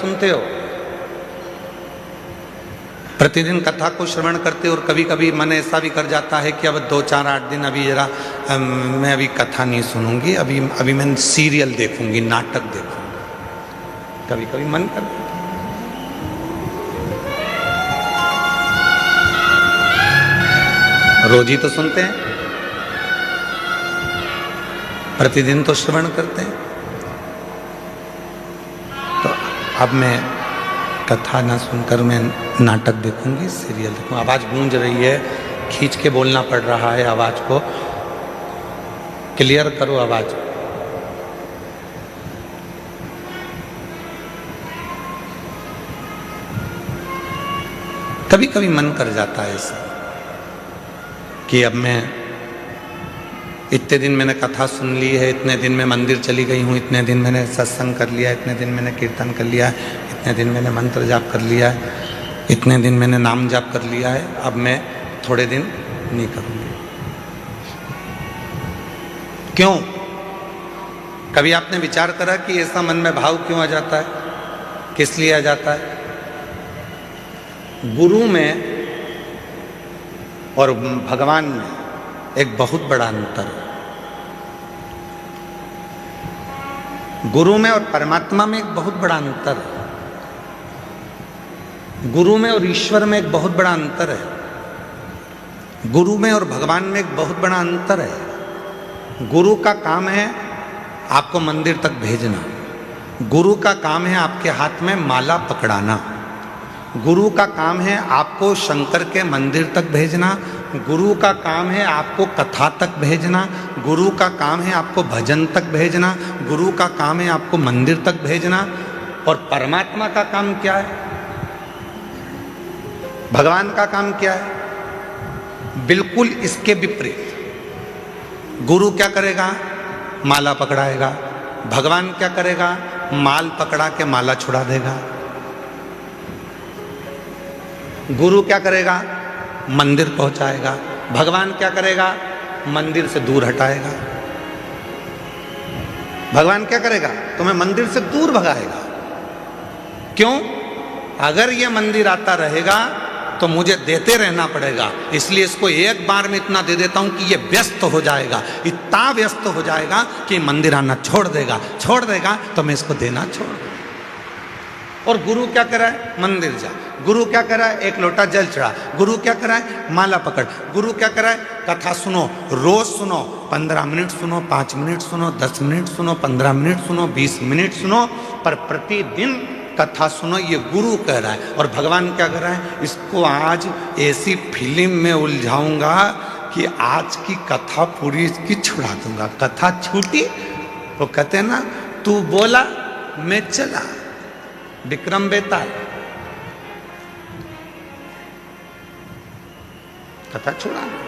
सुनते हो, प्रतिदिन कथा को श्रवण करते हो, और कभी कभी मन ऐसा भी कर जाता है कि अब 2-4-8 दिन अभी जरा मैं अभी कथा नहीं सुनूंगी, अभी मैं सीरियल देखूंगी, नाटक देखूंगी, कभी कभी मन कर जाता है। रोज ही तो सुनते हैं, प्रतिदिन तो श्रवण करते हैं। तो अब मैं कथा ना सुनकर मैं नाटक देखूंगी, सीरियल देखूंगी। आवाज गूंज रही है, खींच के बोलना पड़ रहा है, आवाज को क्लियर करो आवाज। कभी कभी मन कर जाता है ऐसा कि अब मैं इतने दिन मैंने कथा सुन ली है, इतने दिन में मंदिर चली गई हूँ, इतने दिन मैंने सत्संग कर लिया, इतने दिन मैंने कीर्तन कर लिया, इतने दिन मैंने मंत्र जाप कर लिया है, इतने दिन मैंने नाम जाप कर लिया है, अब मैं थोड़े दिन नहीं करूँगी। क्यों? कभी आपने विचार करा कि ऐसा मन में भाव क्यों आ जाता है, किस लिए आ जाता है? गुरु में और भगवान में एक बहुत बड़ा अंतर है। गुरु में और परमात्मा में एक बहुत बड़ा अंतर है। गुरु में और ईश्वर में एक बहुत बड़ा अंतर है। गुरु में और भगवान में एक बहुत बड़ा अंतर है। गुरु का काम है आपको मंदिर तक भेजना। गुरु का काम है आपके हाथ में माला पकड़ाना। गुरु का काम है आपको शंकर के मंदिर तक भेजना। गुरु का काम है आपको कथा तक भेजना। गुरु का काम है आपको भजन तक भेजना। गुरु का काम है आपको मंदिर तक भेजना। और परमात्मा का काम क्या है? भगवान का काम क्या है? बिल्कुल इसके विपरीत। गुरु क्या करेगा? माला पकड़ाएगा। भगवान क्या करेगा? माल पकड़ा के माला छुड़ा देगा। गुरु क्या करेगा? मंदिर पहुंचाएगा। भगवान क्या करेगा? मंदिर से दूर हटाएगा। भगवान क्या करेगा? तुम्हें मंदिर से दूर भगाएगा। क्यों? अगर ये मंदिर आता रहेगा तो मुझे देते रहना पड़ेगा, इसलिए इसको एक बार में इतना दे देता हूं कि ये व्यस्त हो जाएगा, इतना व्यस्त हो जाएगा कि मंदिर आना छोड़ देगा तो मैं इसको देना छोड़ दूंगा। और गुरु क्या करा है? मंदिर जा। गुरु क्या करा है? एक लोटा जल चढ़ा। गुरु क्या करा है? माला पकड़। गुरु क्या करा है? कथा सुनो, रोज सुनो, 15 मिनट सुनो, 5 मिनट सुनो, 10 मिनट सुनो, 15 मिनट सुनो, 20 मिनट सुनो, पर प्रतिदिन कथा सुनो, ये गुरु कह रहा है। और भगवान क्या कर रहा है? इसको आज ऐसी फिल्म में उलझाऊंगा कि आज की कथा पूरी इसकी छुड़ा दूंगा। कथा छूटी वो कहते हैं ना, तू बोला मैं चला, विक्रम बेताल। कथा छुड़ा दो।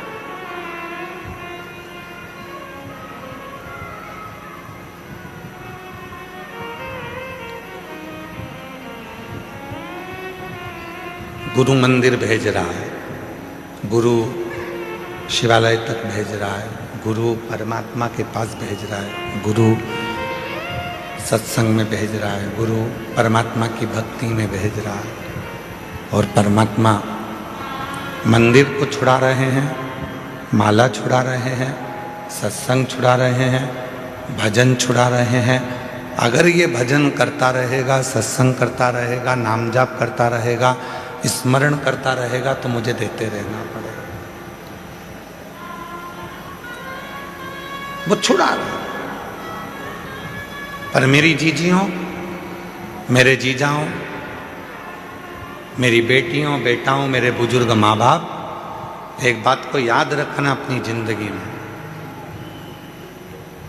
गुरु मंदिर भेज रहा है, गुरु शिवालय तक भेज रहा है, गुरु परमात्मा के पास भेज रहा है, गुरु सत्संग में भेज रहा है, गुरु परमात्मा की भक्ति में भेज रहा है। और परमात्मा मंदिर को छुड़ा रहे हैं, माला छुड़ा रहे हैं, सत्संग छुड़ा रहे हैं, भजन छुड़ा रहे हैं। अगर ये भजन करता रहेगा, सत्संग करता रहेगा, नाम जाप करता रहेगा, स्मरण करता रहेगा तो मुझे देते रहना पड़ेगा। वो छुड़ा रहा। पर मेरी जीजियों, मेरे जीजाओं, मेरी बेटियों, बेटाओं, मेरे बुजुर्ग माँ बाप, एक बात को याद रखना अपनी जिंदगी में,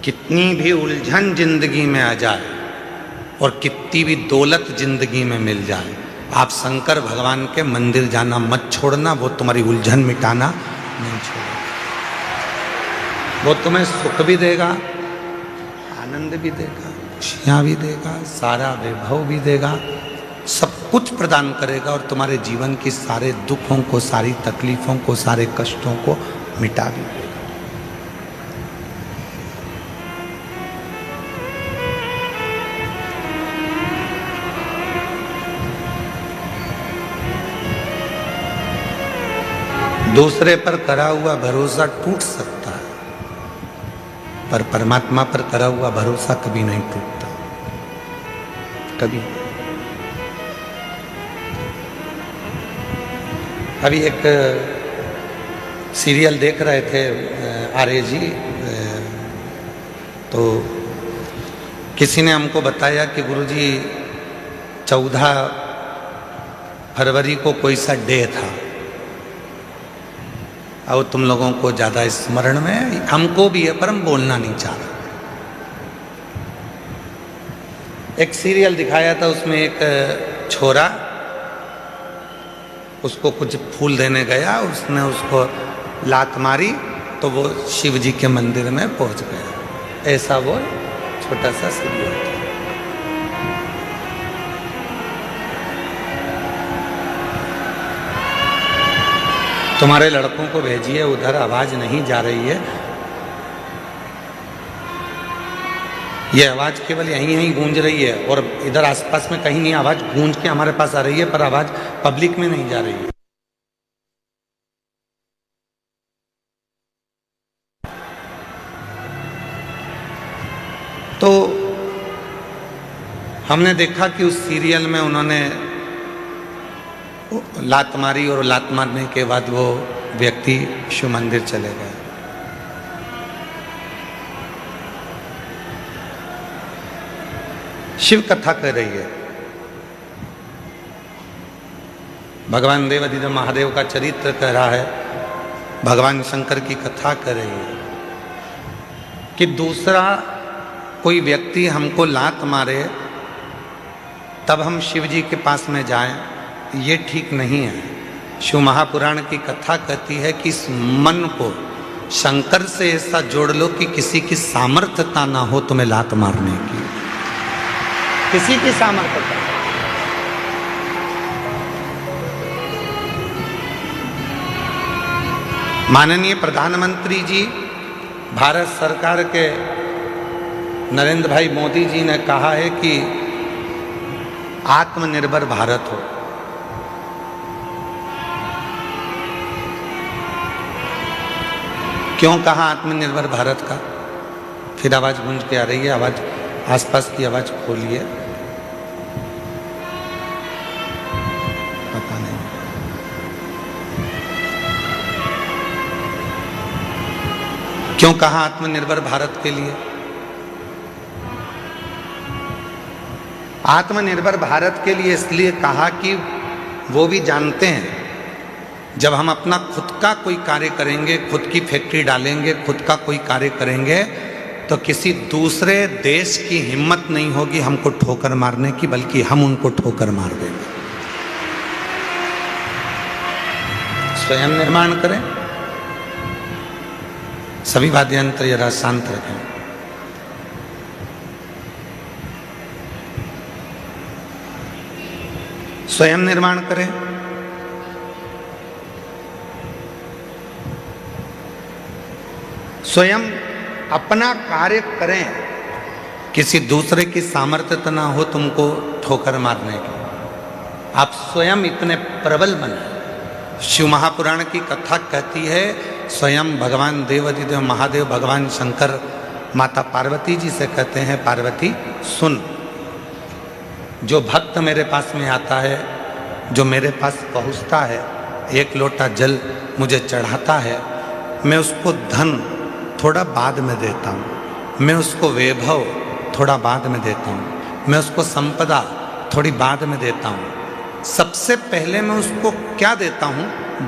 कितनी भी उलझन जिंदगी में आ जाए और कितनी भी दौलत जिंदगी में मिल जाए, आप शंकर भगवान के मंदिर जाना मत छोड़ना। वो तुम्हारी उलझन मिटाना नहीं छोड़ेगा। वो तुम्हें सुख भी देगा, आनंद भी देगा, खुशियाँ भी देगा, सारा वैभव भी देगा, सब कुछ प्रदान करेगा और तुम्हारे जीवन की सारे दुखों को, सारी तकलीफों को, सारे कष्टों को मिटा भी देगा। दूसरे पर करा हुआ भरोसा टूट सकता है, पर परमात्मा पर करा हुआ भरोसा कभी नहीं टूटता, कभी। अभी एक सीरियल देख रहे थे आर्य जी, तो किसी ने हमको बताया कि गुरुजी 14 फरवरी को कोई सा डे था, और तुम लोगों को ज़्यादा स्मरण में, हमको भी है पर हम बोलना नहीं चाह रहे। एक सीरियल दिखाया था, उसमें एक छोरा उसको कुछ फूल देने गया, उसने उसको लात मारी तो वो शिव जी के मंदिर में पहुंच गया। ऐसा वो छोटा सा सीरियल था। तुम्हारे लड़कों को भेजिए, उधर आवाज नहीं जा रही है। ये आवाज केवल यहीं यहीं गूंज रही है, और इधर आसपास में कहीं नहीं आवाज गूंज के हमारे पास आ रही है, पर आवाज पब्लिक में नहीं जा रही है। तो हमने देखा कि उस सीरियल में उन्होंने लात मारी, और लात मारने के बाद वो व्यक्ति शिव मंदिर चले गए। शिव कथा कर रही है, भगवान देवाधिदेव महादेव का चरित्र कह रहा है, भगवान शंकर की कथा कर रही है कि दूसरा कोई व्यक्ति हमको लात मारे तब हम शिव जी के पास में जाएं, ये ठीक नहीं है। शिव महापुराण की कथा कहती है कि इस मन को शंकर से ऐसा जोड़ लो कि किसी की सामर्थ्यता ना हो तुम्हें लात मारने की, किसी की सामर्थ्यता। माननीय प्रधानमंत्री जी, भारत सरकार के नरेंद्र भाई मोदी जी ने कहा है कि आत्मनिर्भर भारत हो। क्यों कहा आत्मनिर्भर भारत का? फिर आवाज गूंज के आ रही है, आवाज आसपास की आवाज खोलिए। पता नहीं क्यों कहा आत्मनिर्भर भारत के लिए। आत्मनिर्भर भारत के लिए इसलिए कहा कि वो भी जानते हैं जब हम अपना खुद का कोई कार्य करेंगे, खुद की फैक्ट्री डालेंगे, खुद का कोई कार्य करेंगे, तो किसी दूसरे देश की हिम्मत नहीं होगी हमको ठोकर मारने की, बल्कि हम उनको ठोकर मार देंगे। स्वयं निर्माण करें। सभी वाद्य यंत्र जरा शांत रखें। स्वयं निर्माण करें। स्वयं अपना कार्य करें, किसी दूसरे की सामर्थ्य ना हो तुमको ठोकर मारने की। आप स्वयं इतने प्रबल बने। शिव महापुराण की कथा कहती है, स्वयं भगवान देवाधिदेव महादेव भगवान शंकर माता पार्वती जी से कहते हैं, पार्वती सुन, जो भक्त मेरे पास में आता है, जो मेरे पास पहुंचता है, एक लोटा जल मुझे चढ़ाता है, मैं उसको धन थोड़ा बाद में देता हूँ, मैं उसको वैभव थोड़ा बाद में देता हूँ, मैं उसको संपदा थोड़ी बाद में देता हूँ। सबसे पहले मैं उसको क्या देता हूँ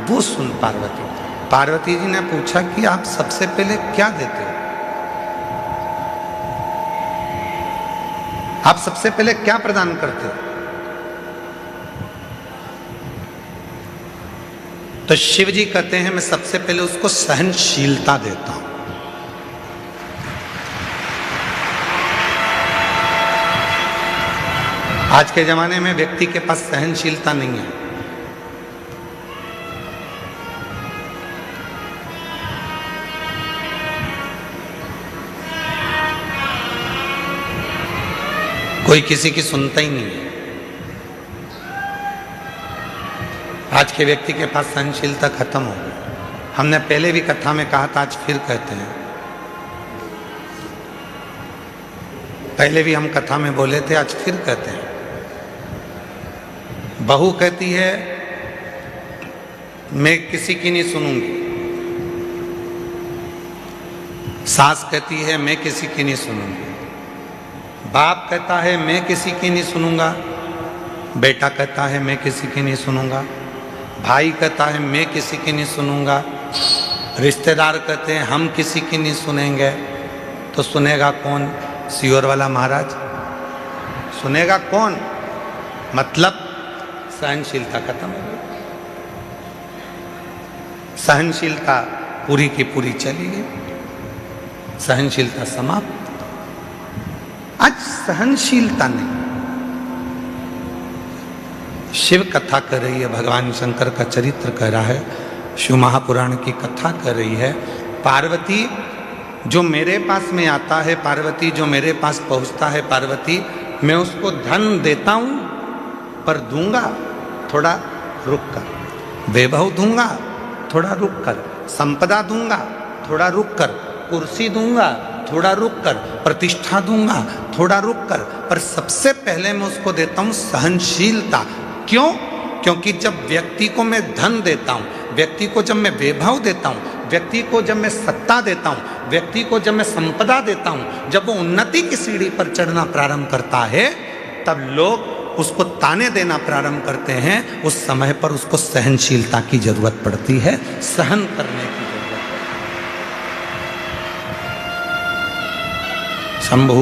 वो सुन पार्वती। पार्वती जी ने पूछा कि आप सबसे पहले क्या देते हो? आप सबसे पहले क्या प्रदान करते हो? तो शिव जी कहते हैं, मैं सबसे पहले उसको सहनशीलता देता हूं। आज के जमाने में व्यक्ति के पास सहनशीलता नहीं है। कोई किसी की सुनता ही नहीं है। आज के व्यक्ति के पास सहनशीलता खत्म हो गई। हमने पहले भी कथा में कहा था, आज फिर कहते हैं। पहले भी हम कथा में बोले थे, आज फिर कहते हैं। बहू कहती है मैं किसी की नहीं सुनूंगी, सास कहती है मैं किसी की नहीं सुनूंगी, बाप कहता है मैं किसी की नहीं सुनूंगा, बेटा कहता है मैं किसी की नहीं सुनूंगा, भाई कहता है मैं किसी की नहीं सुनूंगा, रिश्तेदार कहते हैं हम किसी की नहीं सुनेंगे। तो सुनेगा कौन? सियोर वाला महाराज सुनेगा कौन? मतलब सहनशीलता खत्म हो गई, सहनशीलता पूरी की पूरी चली गई, सहनशीलता समाप्त। आज सहनशीलता नहीं। शिव कथा कर रही है, भगवान शंकर का चरित्र कह रहा है, शिव महापुराण की कथा कर रही है। पार्वती जो मेरे पास में आता है, पार्वती जो मेरे पास पहुंचता है, पार्वती मैं उसको धन देता हूं पर दूंगा थोड़ा रुक कर, वैभव दूंगा थोड़ा रुक कर, संपदा दूंगा थोड़ा रुक कर, कुर्सी दूंगा थोड़ा रुक कर, प्रतिष्ठा दूंगा थोड़ा रुक कर, पर सबसे पहले मैं उसको देता हूं सहनशीलता। क्यों? क्योंकि जब व्यक्ति को मैं धन देता हूं, व्यक्ति को जब मैं वैभव देता हूं, व्यक्ति को जब मैं सत्ता देता हूं, व्यक्ति को जब मैं संपदा देता हूं, जब वो उन्नति की सीढ़ी पर चढ़ना प्रारंभ करता है, तब लोग उसको ताने देना प्रारंभ करते हैं। उस समय पर उसको सहनशीलता की जरूरत पड़ती है, सहन करने की जरूरत है। शंभु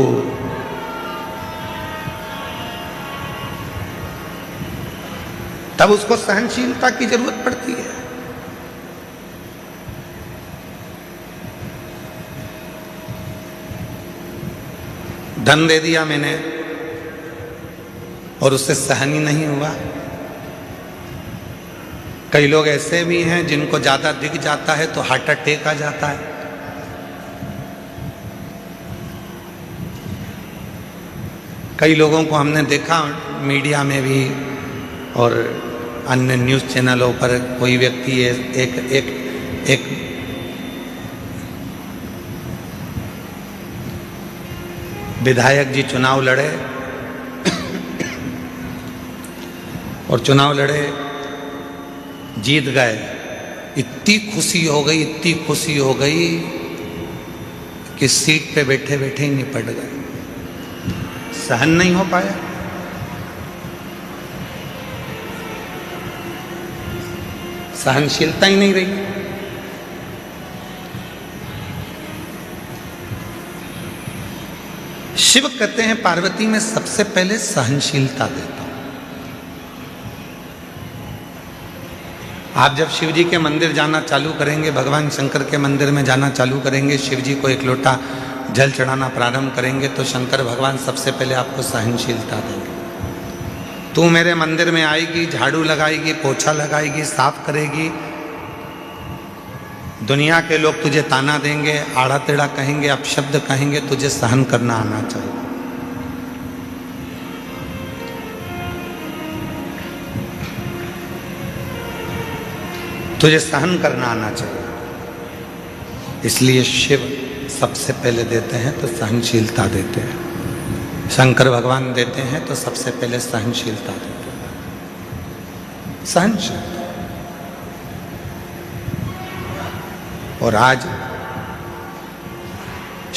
तब उसको सहनशीलता की जरूरत पड़ती है। धन दे दिया मैंने और उससे सहन ही नहीं हुआ। कई लोग ऐसे भी हैं जिनको ज्यादा दिख जाता है तो हार्ट अटैक आ जाता है। कई लोगों को हमने देखा मीडिया में भी और अन्य न्यूज़ चैनलों पर, कोई व्यक्ति एक विधायक जी चुनाव लड़े और चुनाव लड़े, जीत गए। इतनी खुशी हो गई, इतनी खुशी हो गई कि सीट पे बैठे बैठे ही निपट गए, सहन नहीं हो पाया। सहनशीलता ही नहीं रही। शिव कहते हैं पार्वती में सबसे पहले सहनशीलता देता हूं। आप जब शिव जी के मंदिर जाना चालू करेंगे, भगवान शंकर के मंदिर में जाना चालू करेंगे, शिव जी को एक लोटा जल चढ़ाना प्रारंभ करेंगे, तो शंकर भगवान सबसे पहले आपको सहनशीलता देंगे। तू मेरे मंदिर में आएगी, झाड़ू लगाएगी, पोछा लगाएगी, साफ करेगी, दुनिया के लोग तुझे ताना देंगे, आड़ा टेढ़ा कहेंगे, अपशब्द कहेंगे, तुझे सहन करना आना चाहिए। तुझे सहन करना आना चाहिए। इसलिए शिव सबसे पहले देते हैं तो सहनशीलता देते हैं। शंकर भगवान देते हैं तो सबसे पहले सहनशीलता देते हैं, सहनशीलता। और आज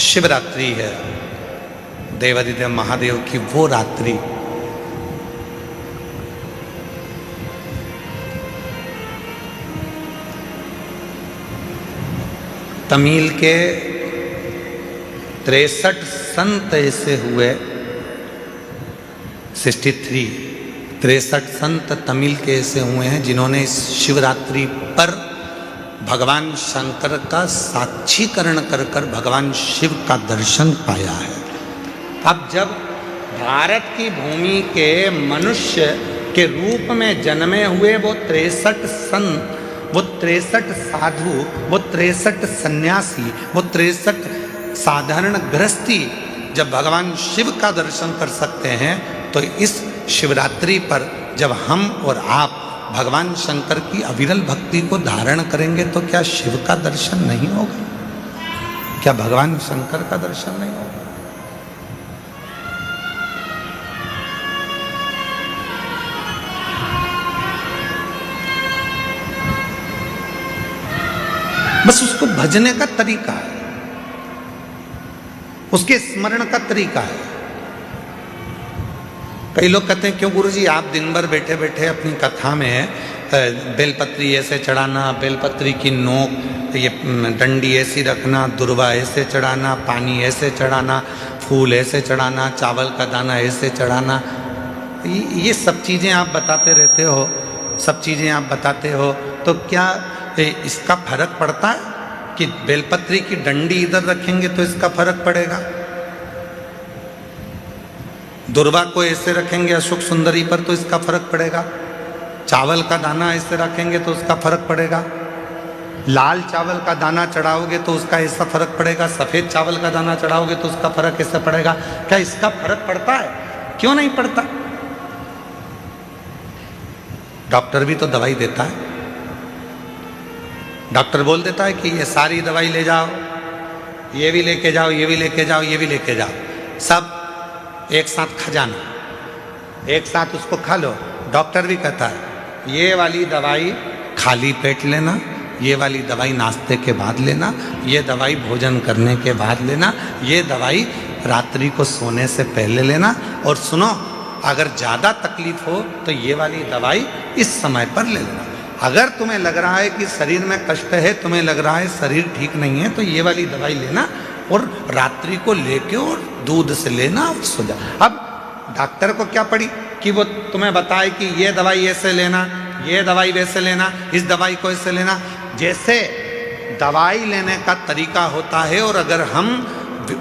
शिवरात्रि है, देवादिदेव महादेव की वो रात्रि तमिल के 63 संत ऐसे हुए, 63 संत तमिल के ऐसे हुए हैं जिन्होंने इस शिवरात्रि पर भगवान शंकर का साक्षीकरण कर कर भगवान शिव का दर्शन पाया है। अब जब भारत की भूमि के मनुष्य के रूप में जन्मे हुए वो 63 संत, वो 63 साधु, वो 63 सन्यासी, वो 63 साधारण गृहस्थी जब भगवान शिव का दर्शन कर सकते हैं, तो इस शिवरात्रि पर जब हम और आप भगवान शंकर की अविरल भक्ति को धारण करेंगे तो क्या शिव का दर्शन नहीं होगा? क्या भगवान शंकर का दर्शन नहीं होगा? बस उसको भजने का तरीका है, उसके स्मरण का तरीका है। कई लोग कहते हैं क्यों गुरुजी आप दिन भर बैठे बैठे अपनी कथा में बेलपत्री ऐसे चढ़ाना, बेलपत्री की नोक ये डंडी ऐसी रखना, दुर्वा ऐसे चढ़ाना, पानी ऐसे चढ़ाना, फूल ऐसे चढ़ाना, चावल का दाना ऐसे चढ़ाना, ये सब चीज़ें आप बताते रहते हो, सब चीज़ें आप बताते हो, तो क्या इसका फर्क पड़ता है कि बेलपत्री की डंडी इधर रखेंगे तो इसका फर्क पड़ेगा, दुर्वा को ऐसे रखेंगे अशोक सुंदरी पर तो इसका फर्क पड़ेगा, चावल का दाना ऐसे रखेंगे तो उसका फर्क पड़ेगा, लाल चावल का दाना चढ़ाओगे तो उसका ऐसा फर्क पड़ेगा, सफ़ेद चावल का दाना चढ़ाओगे तो उसका फर्क ऐसा पड़ेगा? क्या इसका फर्क पड़ता है? क्यों नहीं पड़ता? डॉक्टर भी तो दवाई देता है, डॉक्टर बोल देता है कि ये सारी दवाई ले जाओ, ये भी लेके जाओ, ये भी लेके जाओ, ये भी लेके जाओ, सब एक साथ खा जाना, एक साथ उसको खा लो। डॉक्टर भी कहता है ये वाली दवाई खाली पेट लेना, ये वाली दवाई नाश्ते के बाद लेना, ये दवाई भोजन करने के बाद लेना, ये दवाई रात्रि को सोने से पहले लेना, और सुनो अगर ज़्यादा तकलीफ हो तो ये वाली दवाई इस समय पर ले लेना। अगर तुम्हें लग रहा है कि शरीर में कष्ट है, तुम्हें लग रहा है शरीर ठीक नहीं है, तो ये वाली दवाई लेना और रात्रि को लेके और दूध से लेना और सो जा। अब डॉक्टर को क्या पड़ी कि वो तुम्हें बताए कि ये दवाई ऐसे लेना, ये दवाई वैसे लेना, इस दवाई को ऐसे लेना। जैसे दवाई लेने का तरीका होता है, और अगर हम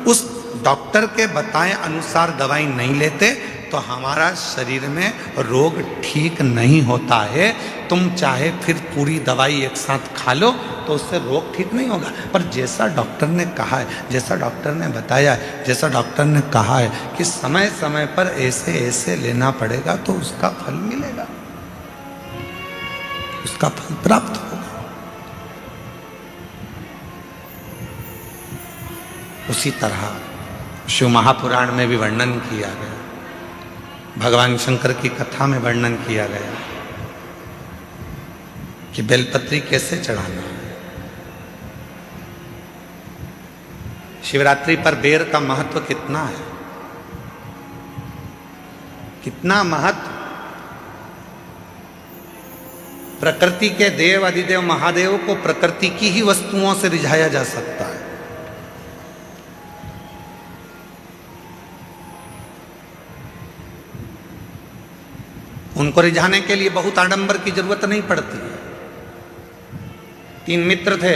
उस डॉक्टर के बताए अनुसार दवाई नहीं लेते तो हमारा शरीर में रोग ठीक नहीं होता है। तुम चाहे फिर पूरी दवाई एक साथ खा लो तो उससे रोग ठीक नहीं होगा। पर जैसा डॉक्टर ने कहा है, जैसा डॉक्टर ने बताया है, जैसा डॉक्टर ने कहा है कि समय समय पर ऐसे ऐसे लेना पड़ेगा तो उसका फल मिलेगा, उसका फल प्राप्त होगा। उसी तरह शिव महापुराण में भी वर्णन किया गया, भगवान शंकर की कथा में वर्णन किया गया कि बेलपत्री कैसे चढ़ाना है। शिवरात्रि पर बेर का महत्व कितना है, कितना महत्व। प्रकृति के देव अधिदेव महादेव को प्रकृति की ही वस्तुओं से रिझाया जा सकता है। उनको रिझाने के लिए बहुत आडंबर की जरूरत नहीं पड़ती। 3 मित्र थे,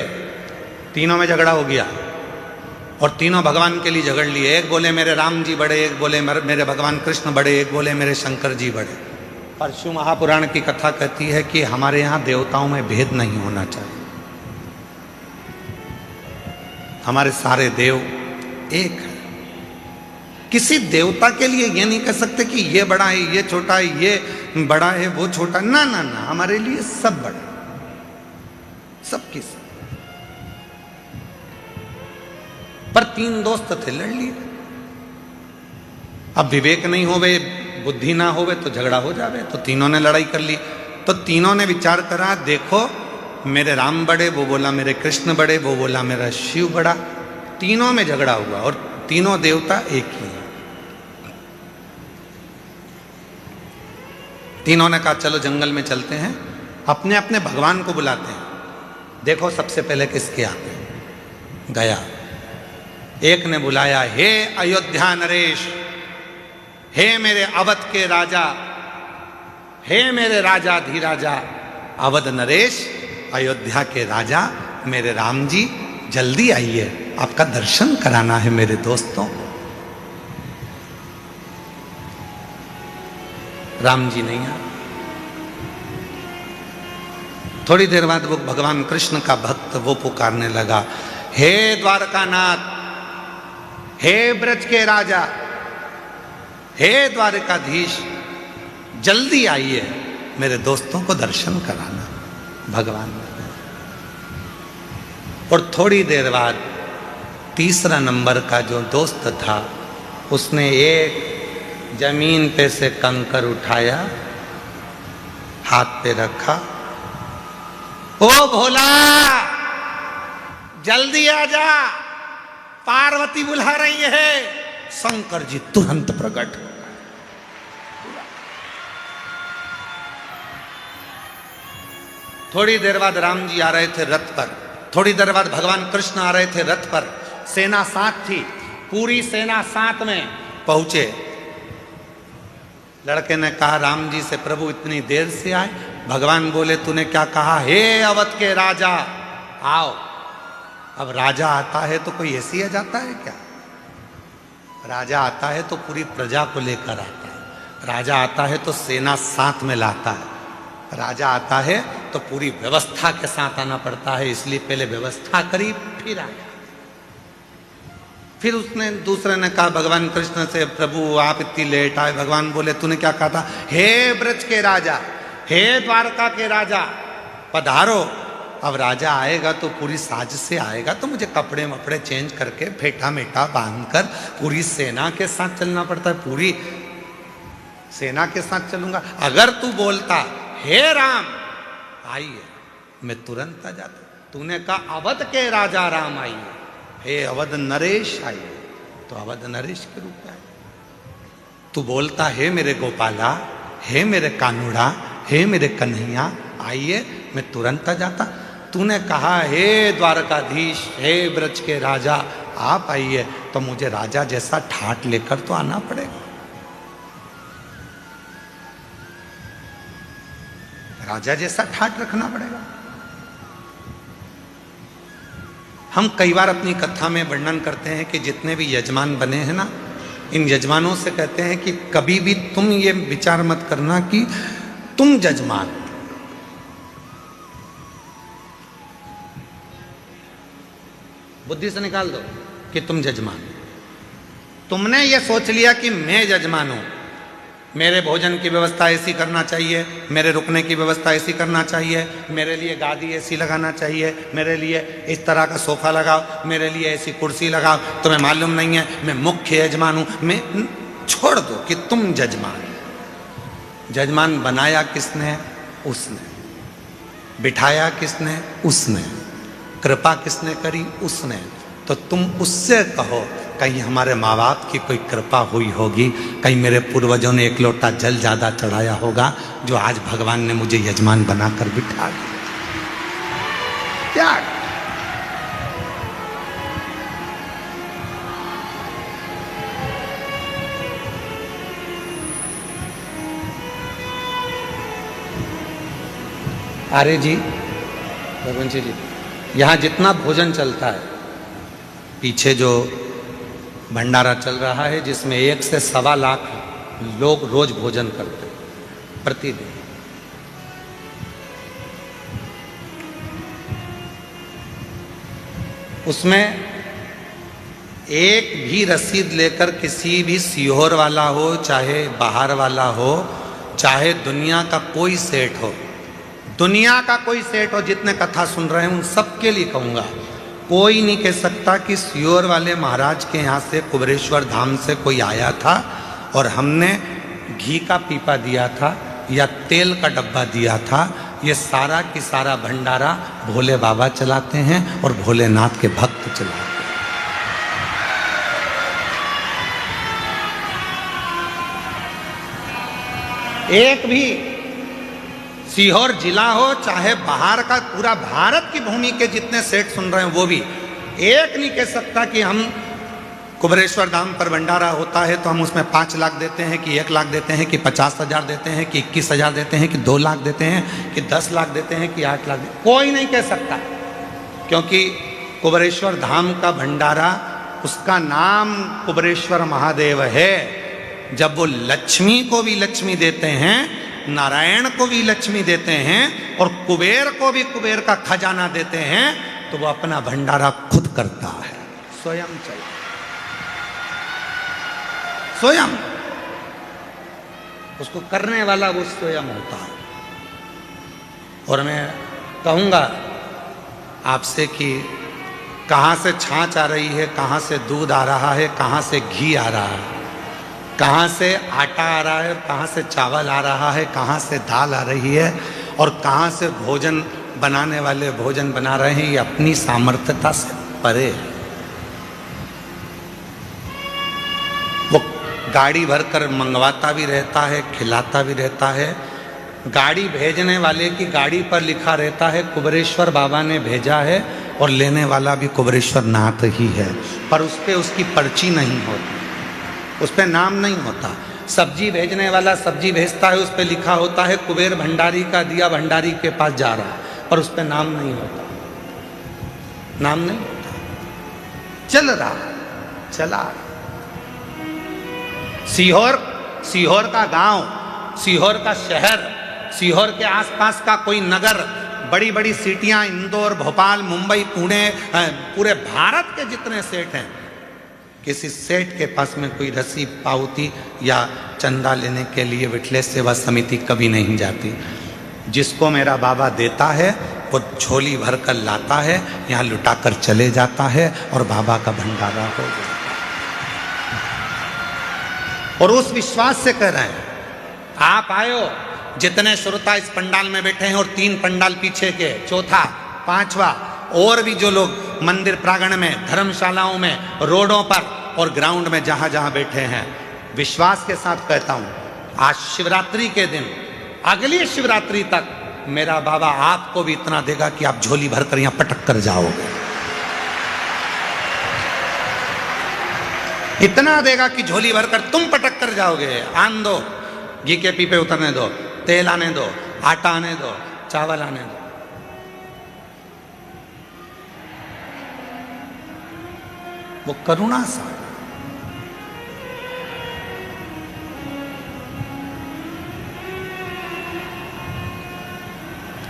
तीनों में झगड़ा हो गया और तीनों भगवान के लिए झगड़ लिए। एक बोले मेरे राम जी बड़े, एक बोले मेरे भगवान कृष्ण बड़े, एक बोले मेरे शंकर जी बड़े। पर शिव महापुराण की कथा कहती है कि हमारे यहाँ देवताओं में भेद नहीं होना चाहिए, हमारे सारे देव एक है। किसी देवता के लिए ये नहीं कह सकते कि ये बड़ा है, ये छोटा है, ये बड़ा है, वो छोटा। ना ना ना, हमारे लिए सब बड़ा, सब किस। पर 3 दोस्त थे, लड़ लिए। अब विवेक नहीं होवे, बुद्धि ना होवे तो झगड़ा हो जावे। तो तीनों ने लड़ाई कर ली। तो तीनों ने विचार करा, देखो मेरे राम बड़े, वो बोला मेरे कृष्ण बड़े, वो बोला मेरा शिव बड़ा। तीनों में झगड़ा हुआ और तीनों देवता एक ही हैं। तीनों ने कहा चलो जंगल में चलते हैं, अपने अपने भगवान को बुलाते हैं, देखो सबसे पहले किसके आते हैं। गया, एक ने बुलाया, हे अयोध्या नरेश, हे मेरे अवध के राजा, हे मेरे राजा धीराजा, अवध नरेश, अयोध्या के राजा मेरे राम जी, जल्दी आइए, आपका दर्शन कराना है मेरे दोस्तों। राम जी नहीं आए। थोड़ी देर बाद वो भगवान कृष्ण का भक्त वो पुकारने लगा, हे द्वारकानाथ, हे ब्रज के राजा, हे द्वारकाधीश, जल्दी आइए, मेरे दोस्तों को दर्शन कराना। भगवान ने। और थोड़ी देर बाद तीसरा नंबर का जो दोस्त था उसने एक जमीन पे से कंकर उठाया, हाथ पे रखा, ओ भोला जल्दी आ जा, पार्वती बुला रही है। शंकर जी तुरंत प्रकट। थोड़ी देर बाद राम जी आ रहे थे रथ पर, थोड़ी देर बाद भगवान कृष्ण आ रहे थे रथ पर, सेना साथ थी, पूरी सेना साथ में पहुंचे। लड़के ने कहा राम जी से, प्रभु इतनी देर से आए? भगवान बोले तूने क्या कहा? हे अवध के राजा आओ। अब राजा आता है तो कोई ऐसे ही आ जाता है क्या? राजा आता है तो पूरी प्रजा को लेकर आता है, राजा आता है तो सेना साथ में लाता है, राजा आता है तो पूरी व्यवस्था के साथ आना पड़ता है। इसलिए पहले व्यवस्था करी फिर आया। फिर उसने दूसरे ने कहा भगवान कृष्ण से, प्रभु आप इतनी लेट आए। भगवान बोले तूने क्या कहा था? हे ब्रज के राजा, हे द्वारका के राजा पधारो। अब राजा आएगा तो पूरी साज से आएगा, तो मुझे कपड़े वपड़े चेंज करके फेटा मेटा बांधकर पूरी सेना के साथ चलना पड़ता है, पूरी सेना के साथ चलूंगा। अगर तू बोलता हे राम आइए, मैं तुरंत आ जाता। तूने कहा अवध के राजा राम आइए, हे अवध नरेश आइए, तो अवध नरेश के रूप में आए। तू बोलता हे मेरे गोपाला, हे मेरे कानूड़ा, हे मेरे कन्हैया आइए, मैं तुरंत आ जाता। तूने कहा हे द्वारकाधीश, हे ब्रज के राजा आप आइए, तो मुझे राजा जैसा ठाट लेकर तो आना पड़ेगा। राजा जैसा ठाट रखना पड़ेगा। हम कई बार अपनी कथा में वर्णन करते हैं कि जितने भी यजमान बने हैं ना, इन यजमानों से कहते हैं कि कभी भी तुम ये विचार मत करना कि तुम जजमान, बुद्धि से निकाल दो कि तुम जजमान। तुमने ये सोच लिया कि मैं जजमान हूं, मेरे भोजन की व्यवस्था ऐसी करना चाहिए, मेरे रुकने की व्यवस्था ऐसी करना चाहिए, मेरे लिए गादी ऐसी लगाना चाहिए, मेरे लिए इस तरह का सोफा लगाओ, मेरे लिए ऐसी कुर्सी लगाओ। तुम्हें मालूम नहीं है मैं मुख्य यजमान हूं। मैं छोड़ दो कि तुम जजमान। जजमान बनाया किसने? उसने। बिठाया किसने? उसने। कृपा किसने करी? उसने। तो तुम उससे कहो कहीं हमारे माँ बाप की कोई कृपा हुई होगी, कहीं मेरे पूर्वजों ने एक लोटा जल ज्यादा चढ़ाया होगा, जो आज भगवान ने मुझे यजमान बनाकर बिठा दिया। त्याग। अरे जी रघुवंशी जी, यहाँ जितना भोजन चलता है, पीछे जो भंडारा चल रहा है जिसमें 1 से 1.25 लाख लोग रोज भोजन करते हैं प्रतिदिन। उसमें एक भी रसीद लेकर किसी भी सीहोर वाला हो, चाहे बाहर वाला हो, चाहे दुनिया का कोई सेठ हो, दुनिया का कोई सेठ हो, जितने कथा सुन रहे हैं उन सबके लिए कहूँगा, कोई नहीं कह सकता कि सीहोर वाले महाराज के यहाँ से कुबेरेश्वर धाम से कोई आया था और हमने घी का पीपा दिया था या तेल का डब्बा दिया था। ये सारा की सारा भंडारा भोले बाबा चलाते हैं और भोलेनाथ के भक्त चलाते हैं। एक भी सीहोर जिला हो, चाहे बाहर का पूरा भारत की भूमि के जितने सेठ सुन रहे हैं वो भी एक नहीं कह सकता कि हम कुबेरेश्वर धाम पर भंडारा होता है तो हम उसमें 5 लाख देते हैं कि 1 लाख देते हैं कि 50,000 देते हैं कि 21,000 देते हैं कि 2 लाख देते हैं कि 10 लाख देते हैं कि 8 लाख देते हैं। कोई नहीं कह सकता, क्योंकि कुबेरेश्वर धाम का भंडारा, उसका नाम कुबेरेश्वर महादेव है। जब वो लक्ष्मी को भी लक्ष्मी देते हैं, नारायण को भी लक्ष्मी देते हैं और कुबेर को भी कुबेर का खजाना देते हैं, तो वो अपना भंडारा खुद करता है, स्वयं चला, स्वयं। उसको करने वाला वो स्वयं होता है। और मैं कहूँगा आपसे कि कहाँ से छाछ आ रही है, कहाँ से दूध आ रहा है, कहाँ से घी आ रहा है, कहाँ से आटा आ रहा है, कहाँ से चावल आ रहा है, कहाँ से दाल आ रही है और कहाँ से भोजन बनाने वाले भोजन बना रहे हैं, ये अपनी सामर्थ्यता से परे है। वो गाड़ी भरकर मंगवाता भी रहता है, खिलाता भी रहता है। गाड़ी भेजने वाले की गाड़ी पर लिखा रहता है कुबेरेश्वर बाबा ने भेजा है, और लेने वाला भी कुबेरेश्वर नाथ ही है, पर उस पर उसकी पर्ची नहीं होती, उस पर नाम नहीं होता। सब्जी भेजने वाला सब्जी भेजता है, उस पर लिखा होता है कुबेर भंडारी का दिया भंडारी के पास जा रहा है, पर उस पर नाम नहीं होता, नाम नहीं होता। चल रहा, चला। सीहोर का गांव, सीहोर का शहर, सीहोर के आसपास का कोई नगर, बड़ी बड़ी सिटियां, इंदौर, भोपाल, मुंबई, पुणे, पूरे भारत के जितने सेठ हैं, किसी सेठ के पास में कोई रसी पावती या चंदा लेने के लिए विठलेश सेवा समिति कभी नहीं जाती। जिसको मेरा बाबा देता है वो झोली भर कर लाता है, यहाँ लुटा कर चले जाता है और बाबा का भंडारा हो जाता है। और उस विश्वास से कह रहे हैं, आप आयो, जितने श्रोता इस पंडाल में बैठे हैं और 3 पंडाल पीछे के, चौथा, 5वां, और भी जो लोग मंदिर प्रांगण में, धर्मशालाओं में, रोडों पर और ग्राउंड में जहां जहां बैठे हैं, विश्वास के साथ कहता हूं, आज शिवरात्रि के दिन, अगली शिवरात्रि तक मेरा बाबा आपको भी इतना देगा कि आप झोली भरकर यहां पटक कर जाओगे। इतना देगा कि झोली भरकर तुम पटक कर जाओगे। आन दो, घी के पीपे उतरने दो, तेल आने दो, आटा आने दो, चावल आने दो। वो करुणा सा,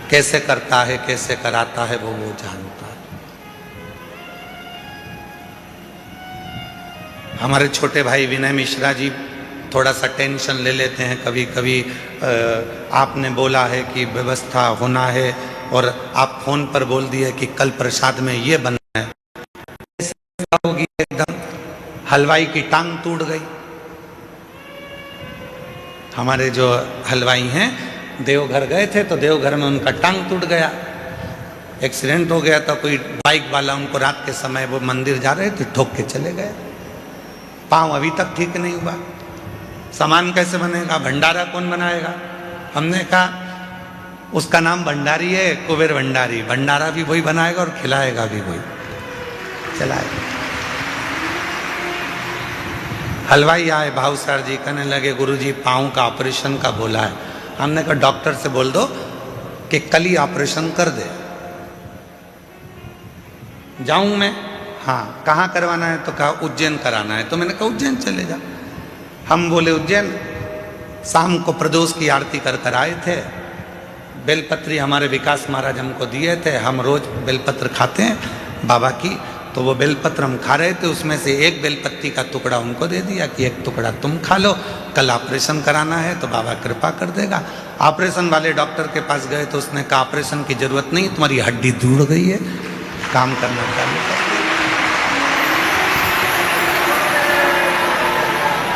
कैसे करता है, कैसे कराता है, वो जानता है। हमारे छोटे भाई विनय मिश्रा जी थोड़ा सा टेंशन ले लेते हैं कभी कभी। आपने बोला है कि व्यवस्था होना है और आप फोन पर बोल दिए कि कल प्रसाद में ये बनना है, होगी एकदम हलवाई की टांग टूट गई। हमारे जो हलवाई हैं देवघर गए थे, तो देवघर में उनका टांग टूट गया, एक्सीडेंट हो गया था। कोई बाइक वाला उनको रात के समय, वो मंदिर जा रहे थे, ठोक के चले गए। पाँव अभी तक ठीक नहीं हुआ। सामान कैसे बनेगा, भंडारा कौन बनाएगा? हमने कहा उसका नाम भंडारी है, कुबेर भंडारी, भंडारा भी वही बनाएगा और खिलाएगा भी वही, चलाएगा। हलवाई आए, भाव सर जी कहने लगे गुरुजी पाँव का ऑपरेशन का बोला है। हमने कहा डॉक्टर से बोल दो कि कल ही ऑपरेशन कर दे। जाऊं मैं? हाँ। कहाँ करवाना है? तो कहा उज्जैन कराना है। तो मैंने कहा उज्जैन चले जा। हम बोले उज्जैन। शाम को प्रदोष की आरती कर कर आए थे। बेलपत्री हमारे विकास महाराज हमको दिए थे, हम रोज बेलपत्र खाते हैं बाबा की। तो वो बेलपत्र हम खा रहे थे, उसमें से एक बेलपत्ती का टुकड़ा उनको दे दिया कि एक टुकड़ा तुम खा लो, कल ऑपरेशन कराना है तो बाबा कृपा कर देगा। ऑपरेशन वाले डॉक्टर के पास गए तो उसने कहा ऑपरेशन की जरूरत नहीं, तुम्हारी हड्डी जुड़ गई है, काम करना चालू कर।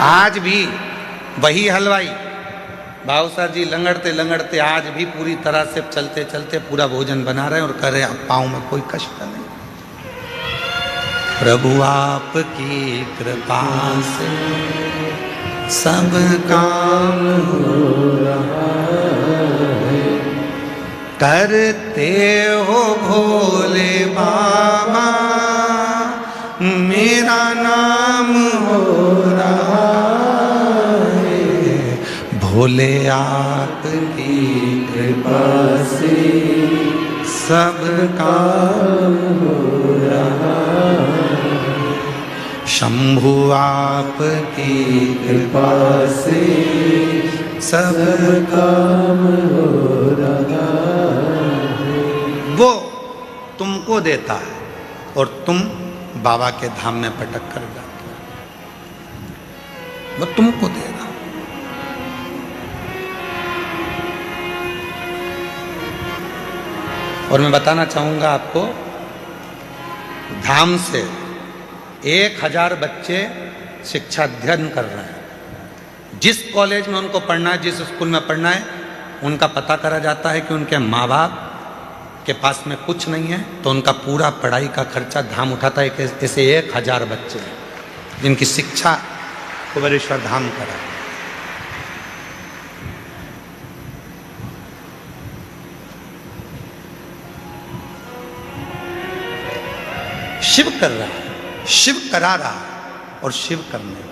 आज भी वही हलवाई भावसार जी लंगड़ते लंगड़ते आज भी पूरी तरह से चलते चलते पूरा भोजन बना रहे हैं और कह रहे हैं पाँव में कोई कष्ट नहीं। प्रभु आपकी कृपा से सब काम हो रहा है, करते हो भोले बाबा मेरा नाम हो रहा है, भोले आपकी कृपा से सब काम हो रहा है, शंभु आपकी कृपा से सब काम हो रहा है। वो तुमको देता है और तुम बाबा के धाम में पटक कर जाते हो, वो तुमको दे रहा। और मैं बताना चाहूँगा आपको, धाम से 1000 बच्चे शिक्षा अध्ययन कर रहे हैं। जिस कॉलेज में उनको पढ़ना है, जिस स्कूल में पढ़ना है, उनका पता करा जाता है कि उनके माँ बाप के पास में कुछ नहीं है, तो उनका पूरा पढ़ाई का खर्चा धाम उठाता है। ऐसे 1000 बच्चे जिनकी शिक्षा कुबेरेश्वर धाम करा। शिव कर रहा है, शिव करा रहा है और शिव करने वाला।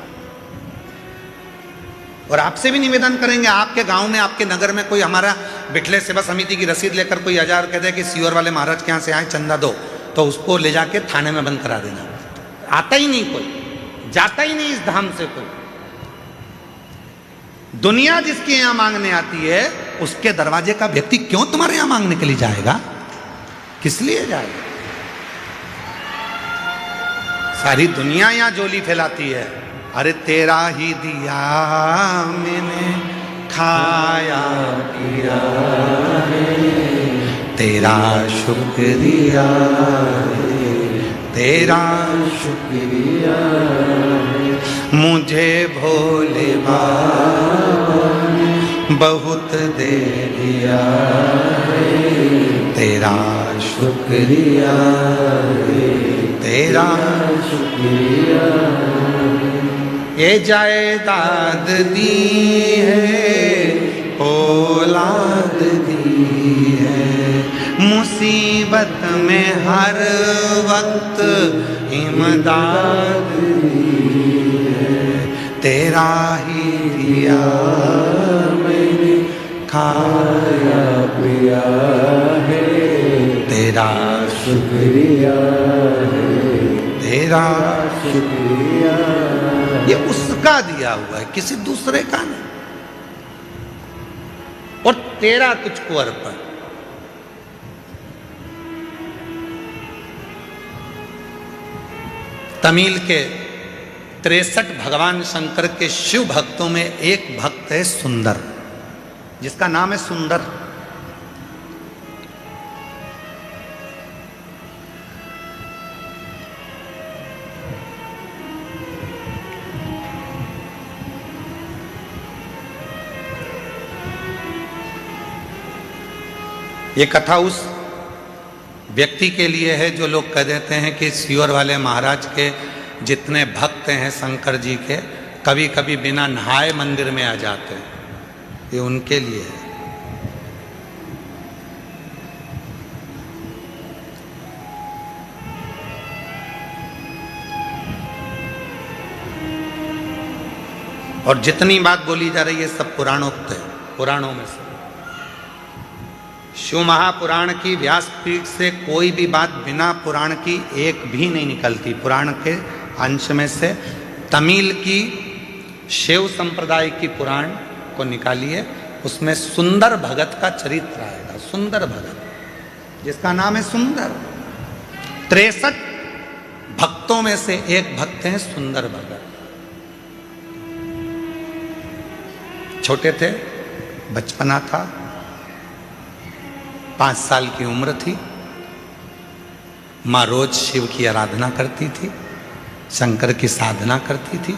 और आपसे भी निवेदन करेंगे, आपके गांव में, आपके नगर में कोई हमारा बिठले सेवा समिति की रसीद लेकर कोई 1000 कह दे कि सीवर वाले महाराज के यहाँ से आए चंदा दो, तो उसको ले जाके थाने में बंद करा देना। आता ही नहीं कोई, जाता ही नहीं इस धाम से कोई। दुनिया जिसके यहां मांगने आती है, उसके दरवाजे का व्यक्ति क्यों तुम्हारे यहां मांगने के लिए जाएगा? किस लिए जाएगा? सारी दुनिया यहां जोली फैलाती है, अरे तेरा ही दिया मैंने खाया पिया, तेरा शुक्रिया, तेरा शुक्रिया, मुझे भोले बाबा बहुत दे दिया, तेरा शुक्रिया, तेरा शुक्रिया। ये जायदाद दी है, औलाद दी है, मुसीबत में हर वक्त इमदाद दी है, तेरा ही दिया मैंने खाया पिया है, तेरा शुक्रिया है, तेरा शुक्रिया। ये उसका दिया हुआ है, किसी दूसरे का नहीं। और तेरा तुझको अर्पण। तमिल के 63 भगवान शंकर के शिव भक्तों में एक भक्त है सुंदर, जिसका नाम है सुंदर। ये कथा उस व्यक्ति के लिए है जो लोग कह देते हैं कि सीवर वाले महाराज के जितने भक्त हैं शंकर जी के, कभी कभी बिना नहाए मंदिर में आ जाते हैं। ये उनके लिए है। और जितनी बात बोली जा रही है सब पुराणोक्त है, पुराणों में से। शिव महापुराण की व्यासपीठ से कोई भी बात बिना पुराण की एक भी नहीं निकलती। पुराण के अंश में से तमिल की शिव संप्रदाय की पुराण को निकालिए, उसमें सुंदर भगत का चरित्र आएगा। सुंदर भगत, जिसका नाम है सुंदर। 63 भक्तों में से एक भक्त हैं सुंदर भगत। छोटे थे, बचपना था, 5 साल की उम्र थी। माँ रोज शिव की आराधना करती थी, शंकर की साधना करती थी,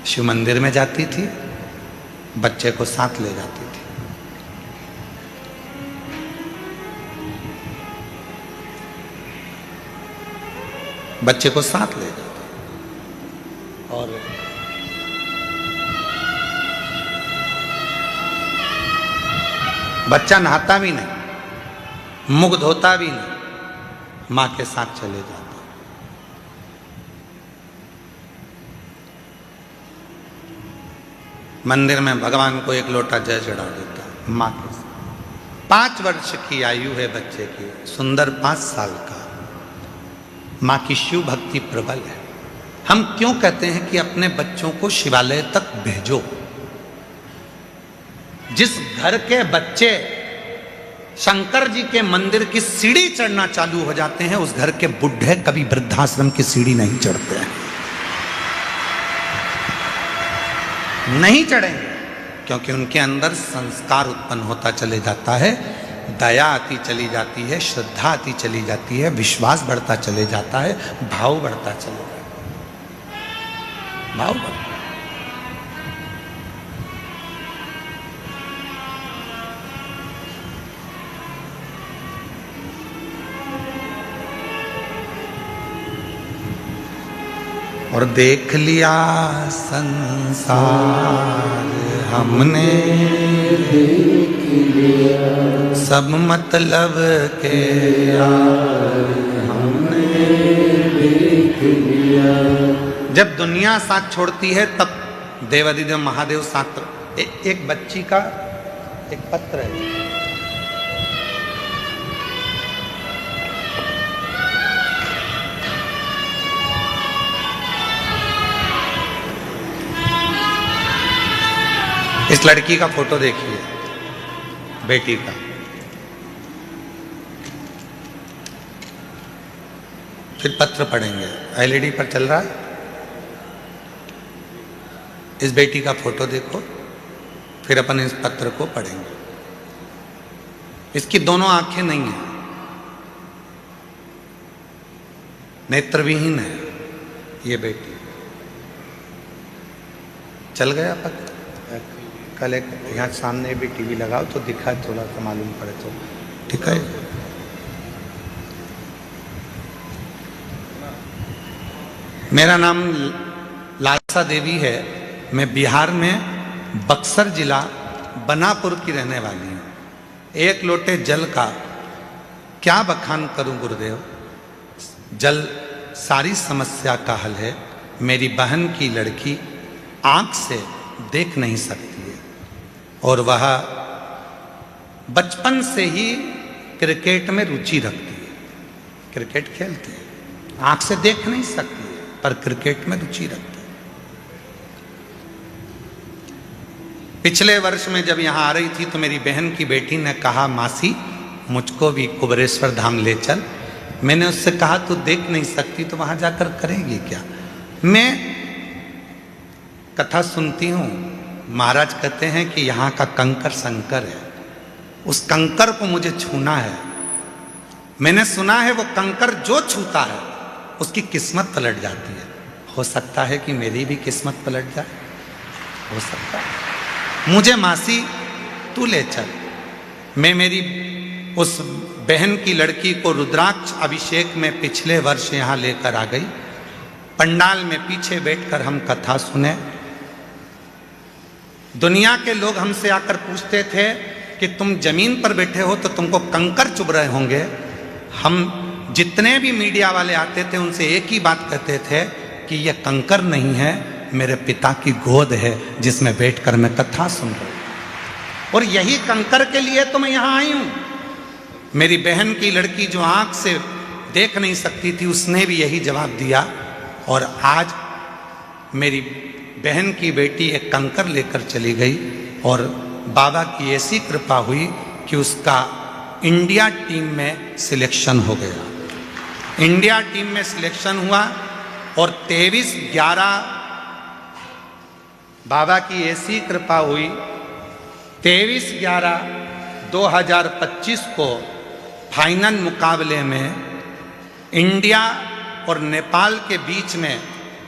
शिव मंदिर में जाती थी, बच्चे को साथ ले जाती थी। बच्चे को साथ ले जाती और बच्चा नहाता भी नहीं, मुख धोता भी नहीं, मां के साथ चले जाता। मंदिर में भगवान को 1 लोटा जल चढ़ा देता मां के साथ। 5 वर्ष की आयु है बच्चे की, सुंदर 5 साल का। मां की शिव भक्ति प्रबल है। हम क्यों कहते हैं कि अपने बच्चों को शिवालय तक भेजो? जिस घर के बच्चे शंकर जी के मंदिर की सीढ़ी चढ़ना चालू हो जाते हैं, उस घर के बुढ़े कभी वृद्धाश्रम की सीढ़ी नहीं चढ़ते हैं। नहीं चढ़ेंगे, क्योंकि उनके अंदर संस्कार उत्पन्न होता चले जाता है दया आती चली जाती है, श्रद्धा आती चली जाती है, विश्वास बढ़ता चले जाता है, भाव बढ़ता चले जाता है, भाव बढ़ता। और देख लिया संसार हमने, देख लिया सब मतलब के यार हमने, देख लिया। जब दुनिया साथ छोड़ती है तब देवाधिदेव महादेव साथ। एक बच्ची का एक पत्र है, इस लड़की का फोटो देखिए, बेटी का। फिर पत्र पढ़ेंगे, एलईडी पर चल रहा है। इस बेटी का फोटो देखो, फिर अपन इस पत्र को पढ़ेंगे। इसकी दोनों आंखें नहीं है, नेत्रविहीन है ये बेटी। चल गया पत्र। कल एक यहाँ सामने भी टीवी लगाओ तो दिखा, थोड़ा सा मालूम पड़े तो ठीक है। मेरा नाम लालसा देवी है। मैं बिहार में बक्सर जिला बनापुर की रहने वाली हूँ। एक लोटे जल का क्या बखान करूं गुरुदेव। जल सारी समस्या का हल है। मेरी बहन की लड़की आंख से देख नहीं सकती है और वह बचपन से ही क्रिकेट में रुचि रखती है, क्रिकेट खेलती है। आंख से देख नहीं सकती है पर क्रिकेट में रुचि रखती है। पिछले वर्ष में जब यहाँ आ रही थी तो मेरी बहन की बेटी ने कहा, मासी मुझको भी कुबेरेश्वर धाम ले चल। मैंने उससे कहा तू देख नहीं सकती तो वहां जाकर करेगी क्या। मैं कथा सुनती हूँ, महाराज कहते हैं कि यहाँ का कंकर शंकर है, उस कंकर को मुझे छूना है। मैंने सुना है वो कंकर जो छूता है उसकी किस्मत पलट जाती है। हो सकता है कि मेरी भी किस्मत पलट जाए, हो सकता है। मुझे मासी तू ले चल। मैं मेरी उस बहन की लड़की को रुद्राक्ष अभिषेक में पिछले वर्ष यहाँ लेकर आ गई। पंडाल में पीछे बैठकर हम कथा सुने। दुनिया के लोग हमसे आकर पूछते थे कि तुम जमीन पर बैठे हो तो तुमको कंकर चुभ रहे होंगे। हम जितने भी मीडिया वाले आते थे उनसे एक ही बात कहते थे कि यह कंकर नहीं है, मेरे पिता की गोद है जिसमें बैठकर मैं कथा सुन रहा हूं। और यही कंकर के लिए तो मैं यहाँ आई हूं। मेरी बहन की लड़की जो आंख से देख नहीं सकती थी उसने भी यही जवाब दिया। और आज मेरी बहन की बेटी एक कंकर लेकर चली गई और बाबा की ऐसी कृपा हुई कि उसका इंडिया टीम में सिलेक्शन हो गया। इंडिया टीम में सिलेक्शन हुआ और 23/11 बाबा की ऐसी कृपा हुई, 23/11/2025 को फाइनल मुकाबले में इंडिया और नेपाल के बीच में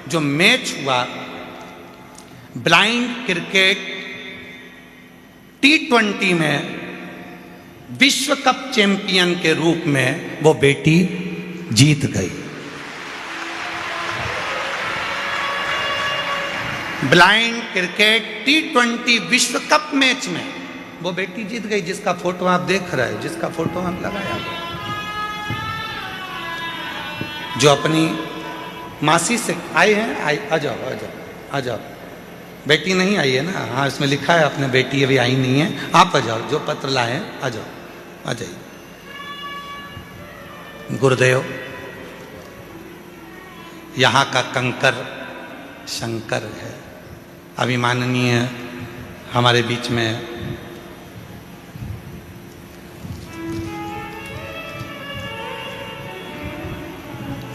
जो मैच हुआ, ब्लाइंड क्रिकेट T20 में विश्व कप चैंपियन के रूप में वो बेटी जीत गई। ब्लाइंड क्रिकेट T20 विश्व कप मैच में वो बेटी जीत गई, जिसका फोटो आप देख रहे हो, जिसका फोटो हम लगाया, जो अपनी मासी से आए हैं। आ जाओ आ जाओ आ जाओ। बेटी नहीं आई है ना? हाँ, इसमें लिखा है अपने बेटी अभी आई नहीं है। आप आ जाओ, जो पत्र लाए हैं आ जाओ, आ जाइए। गुरुदेव, यहाँ का कंकर शंकर है। अभिमाननीय हमारे बीच में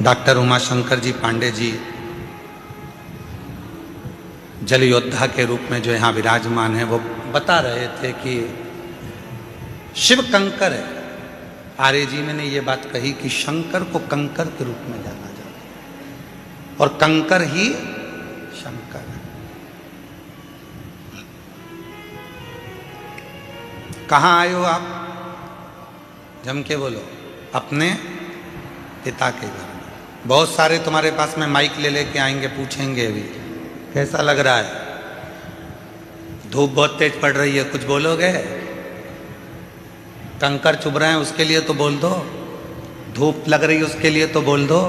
डॉक्टर उमाशंकर जी पांडे जी जल योद्धा के रूप में जो यहाँ विराजमान है, वो बता रहे थे कि शिव कंकर है। आर्य जी ने ये बात कही कि शंकर को कंकर के रूप में जाना जाता है और कंकर ही शंकर है। कहाँ आए हो आप? जम के बोलो। अपने पिता के घर में। बहुत सारे तुम्हारे पास में माइक ले लेके आएंगे, पूछेंगे अभी कैसा लग रहा है, धूप बहुत तेज पड़ रही है, कुछ बोलोगे? कंकर चुभ रहे हैं उसके लिए तो बोल दो, धूप लग रही है उसके लिए तो बोल दो,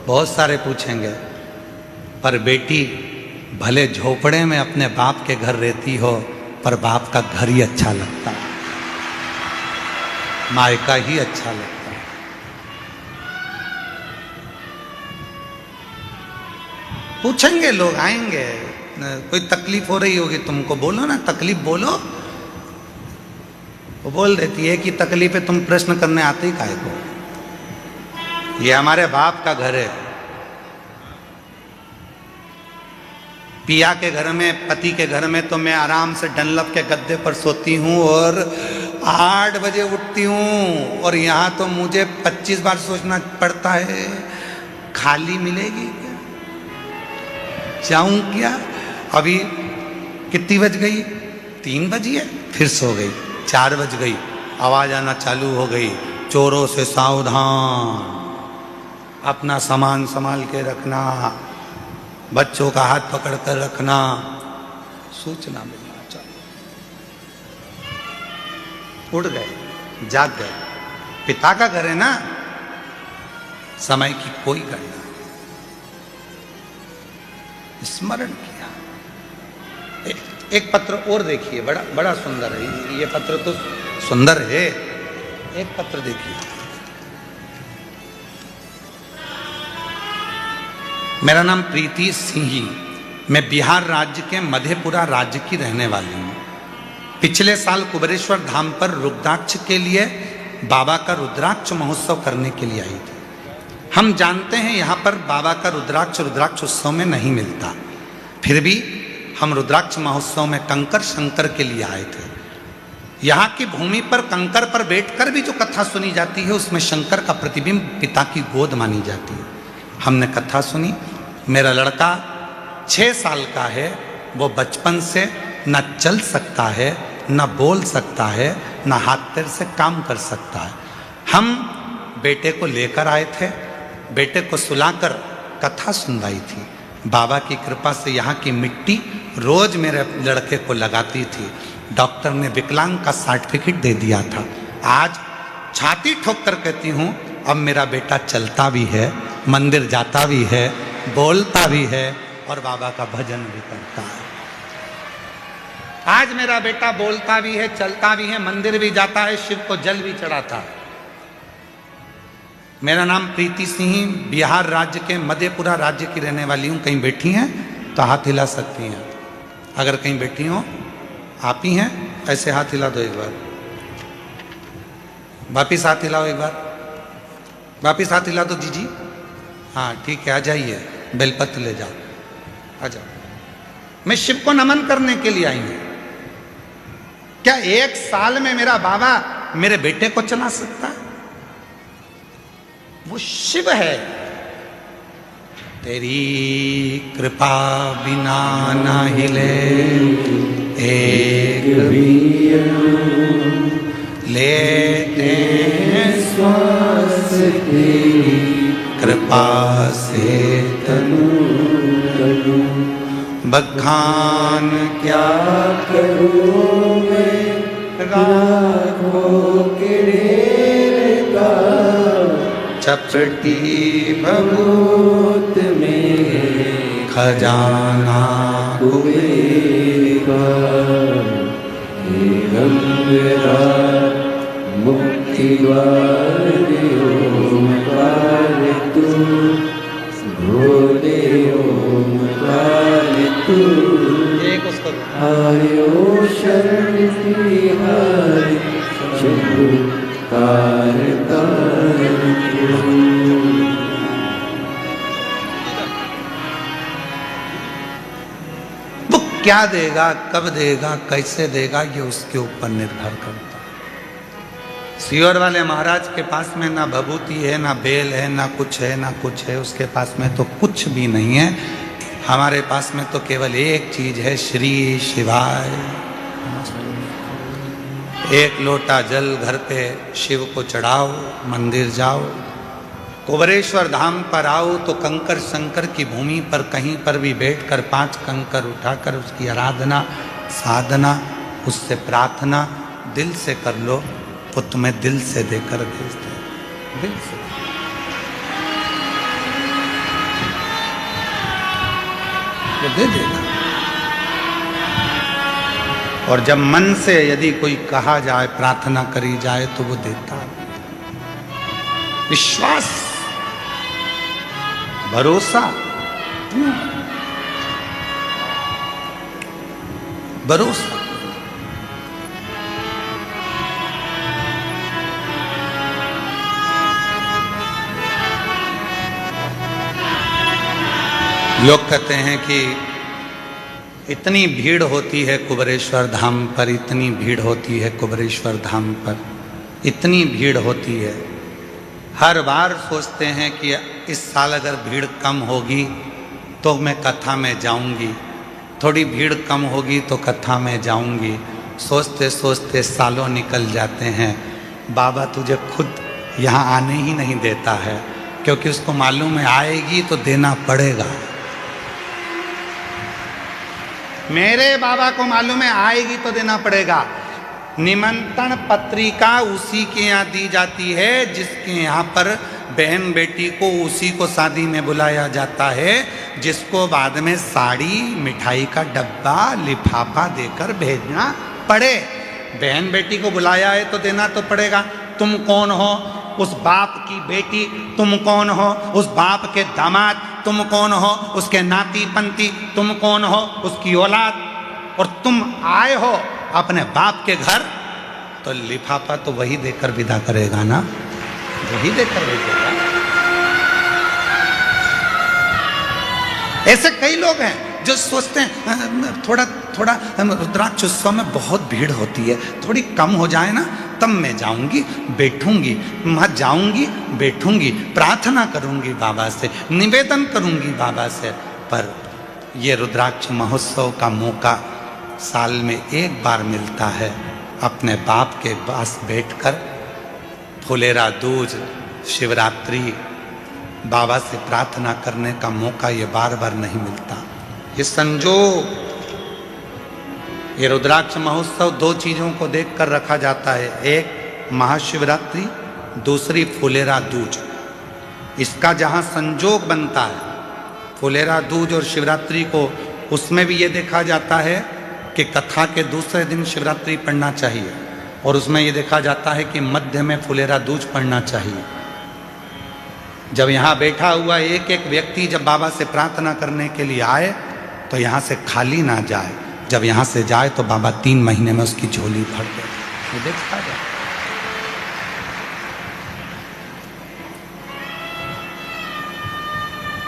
बहुत सारे पूछेंगे। पर बेटी भले झोपड़े में अपने बाप के घर रहती हो, पर बाप का घर ही अच्छा लगता है, मायका ही अच्छा लगता है। पूछेंगे लोग, आएंगे। कोई तकलीफ हो रही होगी तुमको, बोलो ना, तकलीफ बोलो। वो बोल देती है कि तकलीफ है, तुम प्रश्न करने आते ही काहे को? ये हमारे बाप का घर है। पिया के घर में, पति के घर में तो मैं आराम से डनलप के गद्दे पर सोती हूँ और 8 बजे उठती हूँ, और यहाँ तो मुझे 25 बार सोचना पड़ता है खाली मिलेगी क्या, जाऊं क्या? अभी कितनी बज गई? 3 बजी है, फिर सो गई। 4 बज गई, आवाज आना चालू हो गई, चोरों से सावधान, अपना सामान संभाल के रखना, बच्चों का हाथ पकड़ कर रखना, सूचना मिलना चालू। उठ गए, जाग गए। पिता का घर है ना, समय की कोई गणना नहीं। स्मरण किया। एक पत्र और देखिए, बड़ा बड़ा सुंदर है ये पत्र, तो सुंदर है। एक पत्र देखिए। मेरा नाम प्रीति सिंह, मैं बिहार राज्य के मधेपुरा राज्य की रहने वाली हूँ। पिछले साल कुबेरेश्वर धाम पर रुद्राक्ष के लिए बाबा का रुद्राक्ष महोत्सव करने के लिए आई थी। हम जानते हैं यहाँ पर बाबा का रुद्राक्ष उत्सव में नहीं मिलता, फिर भी हम रुद्राक्ष महोत्सव में कंकर शंकर के लिए आए थे। यहाँ की भूमि पर कंकर पर बैठकर भी जो कथा सुनी जाती है, उसमें शंकर का प्रतिबिंब पिता की गोद मानी जाती है। हमने कथा सुनी। मेरा लड़का 6 साल का है, वो बचपन से न चल सकता है, न बोल सकता है, न हाथ पैर से काम कर सकता है। हम बेटे को लेकर आए थे, बेटे को सुलाकर कथा सुनवाई थी। बाबा की कृपा से यहाँ की मिट्टी रोज मेरे लड़के को लगाती थी। डॉक्टर ने विकलांग का सर्टिफिकेट दे दिया था। आज छाती ठोक कर कहती हूँ, अब मेरा बेटा चलता भी है, मंदिर जाता भी है, बोलता भी है और बाबा का भजन भी करता है। आज मेरा बेटा बोलता भी है, चलता भी है, मंदिर भी जाता है, शिव को जल भी चढ़ाता है। मेरा नाम प्रीति सिंह, बिहार राज्य के मधेपुरा राज्य की रहने वाली हूँ। कहीं बैठी हैं तो हाथ हिला सकती हैं। अगर कहीं बैठी हो, आप ही हैं, ऐसे हाथ हिला दो एक बार, वापिस हाथ हिलाओ एक बार, वापिस हाथ हिला दो दीजिए। हाँ ठीक है, आ जाइए, बेलपत्र ले जाओ, आ जाओ। मैं शिव को नमन करने के लिए आई हूँ। क्या 1 साल में मेरा बाबा मेरे बेटे को चला सकता है? वो शिव है। तेरी कृपा बिना ना हिले एक भी लेते श्वास तेरी कृपा से तनु तनु, बखान क्या करूं मैं राखों के का, चपटी भभूत में खजाना कुबेर का, मुक्ति वाले ओमकार तू, भोले ओमकार तू, आयो शरण तिहारी शंभु कार वो क्या देगा, कब देगा, कैसे देगा, ये उसके ऊपर निर्भर करता है। सीहोर वाले महाराज के पास में ना भभूति है, ना बेल है, ना कुछ है, ना कुछ है। उसके पास में तो कुछ भी नहीं है। हमारे पास में तो केवल एक चीज है, श्री शिवाय। एक लोटा जल घर पे शिव को चढ़ाओ, मंदिर जाओ, कुबरेश्वर धाम पर आओ तो कंकर शंकर की भूमि पर कहीं पर भी बैठकर 5 कंकर उठाकर उसकी आराधना साधना, उससे प्रार्थना दिल से कर लो, वो तुम्हें दिल से देकर भेजते हैं, दिल से। वो दे देगा। और जब मन से यदि कोई कहा जाए, प्रार्थना करी जाए तो वो देता है। विश्वास, भरोसा, भरोसा। लोग कहते हैं कि इतनी भीड़ होती है कुबरेश्वर धाम पर, इतनी भीड़ होती है कुबरेश्वर धाम पर, इतनी भीड़ होती है। हर बार सोचते हैं कि इस साल अगर भीड़ कम होगी तो मैं कथा में जाऊंगी, थोड़ी भीड़ कम होगी तो कथा में जाऊंगी। सोचते सोचते सालों निकल जाते हैं। बाबा तुझे खुद यहाँ आने ही नहीं देता है, क्योंकि उसको मालूम है आएगी तो देना पड़ेगा। मेरे बाबा को मालूम है आएगी तो देना पड़ेगा। निमंत्रण पत्रिका उसी के यहाँ दी जाती है जिसके यहाँ पर बहन बेटी को उसी को शादी में बुलाया जाता है, जिसको बाद में साड़ी, मिठाई का डब्बा, लिफाफा देकर भेजना पड़े। बहन बेटी को बुलाया है तो देना तो पड़ेगा। तुम कौन हो? उस बाप की बेटी। तुम कौन हो? उस बाप के दामाद। तुम कौन हो? उसके नाती पंती। तुम कौन हो? उसकी औलाद। और तुम आए हो अपने बाप के घर, तो लिफाफा तो वही देकर विदा करेगा ना, वही देकर भेजेगा। ऐसे कई लोग हैं जो सोचते हैं थोड़ा थोड़ा रुद्राक्ष उत्सव में बहुत भीड़ होती है, थोड़ी कम हो जाए ना तब मैं जाऊंगी, बैठूंगी, वहां जाऊंगी, बैठूंगी, प्रार्थना करूंगी बाबा से, निवेदन करूंगी बाबा से। पर ये रुद्राक्ष महोत्सव का मौका साल में एक बार मिलता है। अपने बाप के पास बैठकर फुलेरा दूज, शिवरात्रि, बाबा से प्रार्थना करने का मौका ये बार बार नहीं मिलता। ये संजोग, ये रुद्राक्ष महोत्सव 2 चीज़ों को देखकर रखा जाता है, एक महाशिवरात्रि, दूसरी फुलेरा दूज। इसका जहाँ संजोग बनता है फुलेरा दूज और शिवरात्रि को, उसमें भी ये देखा जाता है कि कथा के दूसरे दिन शिवरात्रि पढ़ना चाहिए, और उसमें ये देखा जाता है कि मध्य में फुलेरा दूज पढ़ना चाहिए। जब यहाँ बैठा हुआ एक एक व्यक्ति जब बाबा से प्रार्थना करने के लिए आए तो यहाँ से खाली ना जाए। जब यहाँ से जाए तो बाबा 3 महीने में उसकी झोली भर दे। ये देखा जाए।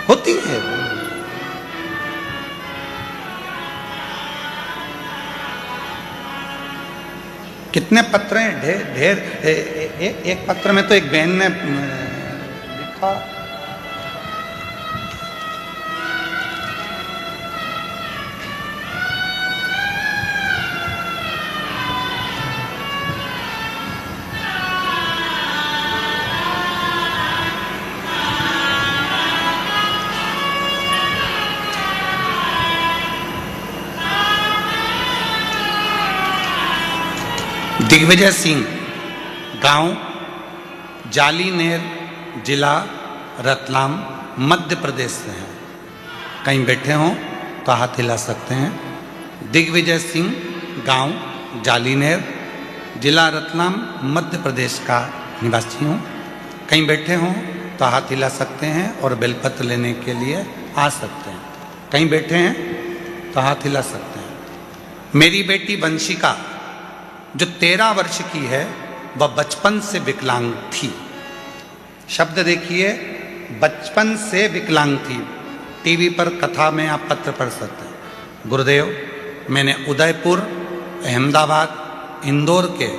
होती है। कितने पत्र हैं, ढेर। एक पत्र में तो एक बहन ने लिखा, दिग्विजय सिंह, गांव जालीनेर, जिला रतलाम, मध्य प्रदेश से हैं। कहीं बैठे हों तो हाथ हिला सकते हैं। दिग्विजय सिंह, गांव जालीनेर, जिला रतलाम, मध्य प्रदेश का निवासी हूँ। कहीं बैठे हों तो हाथ हिला सकते हैं और बेलपत्र लेने के लिए आ सकते हैं। कहीं बैठे हैं तो हाथ हिला सकते हैं। मेरी बेटी वंशिका जो 13 वर्ष की है, वह बचपन से विकलांग थी। शब्द देखिए, बचपन से विकलांग थी। टीवी पर कथा में आप पत्र पढ़ सकते हैं। गुरुदेव, मैंने उदयपुर, अहमदाबाद, इंदौर के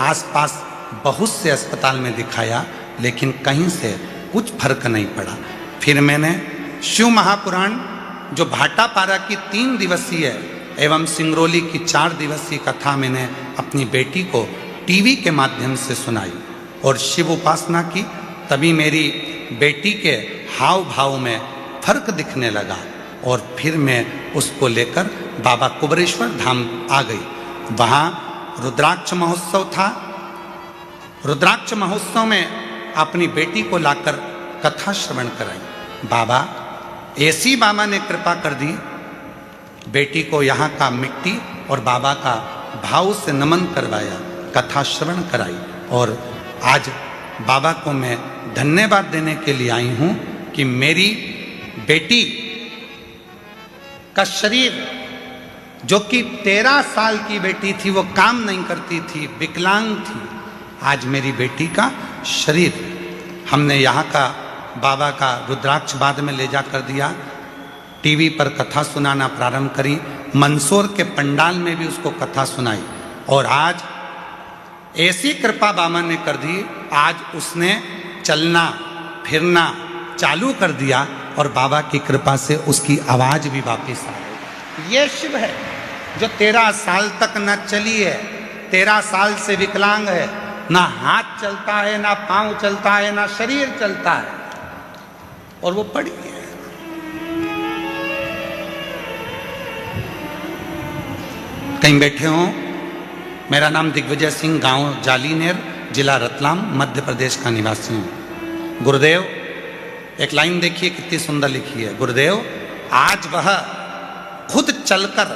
आसपास बहुत से अस्पताल में दिखाया, लेकिन कहीं से कुछ फर्क नहीं पड़ा। फिर मैंने शिव महापुराण जो भाटापारा की 3 दिवसीय एवं सिंगरौली की 4 दिवसीय कथा मैंने अपनी बेटी को टीवी के माध्यम से सुनाई और शिव उपासना की। तभी मेरी बेटी के हाव भाव में फर्क दिखने लगा और फिर मैं उसको लेकर बाबा कुबरेश्वर धाम आ गई। वहाँ रुद्राक्ष महोत्सव था। रुद्राक्ष महोत्सव में अपनी बेटी को लाकर कथा श्रवण कराई। बाबा ऐसी बाबा ने कृपा कर दी, बेटी को यहाँ का मिट्टी और बाबा का भाव से नमन करवाया, कथा श्रवण कराई। और आज बाबा को मैं धन्यवाद देने के लिए आई हूँ कि मेरी बेटी का शरीर, जो कि 13 साल की बेटी थी, वो काम नहीं करती थी, विकलांग थी, आज मेरी बेटी का शरीर हमने यहाँ का बाबा का रुद्राक्ष बाद में ले जा कर दिया। टीवी पर कथा सुनाना प्रारंभ करी। मंदसौर के पंडाल में भी उसको कथा सुनाई और आज ऐसी कृपा बाबा ने कर दी, आज उसने चलना फिरना चालू कर दिया और बाबा की कृपा से उसकी आवाज भी वापस आ गई। ये शिव है जो 13 साल तक न चली है, 13 साल से विकलांग है, ना हाथ चलता है, ना पांव चलता है, ना शरीर चलता है, और वो पड़ी है। कहीं बैठे हो। मेरा नाम दिग्विजय सिंह, गांव जालीनेर, जिला रतलाम, मध्य प्रदेश का निवासी हूं। गुरुदेव, एक लाइन देखिए कितनी सुंदर लिखी है। गुरुदेव आज वह खुद चलकर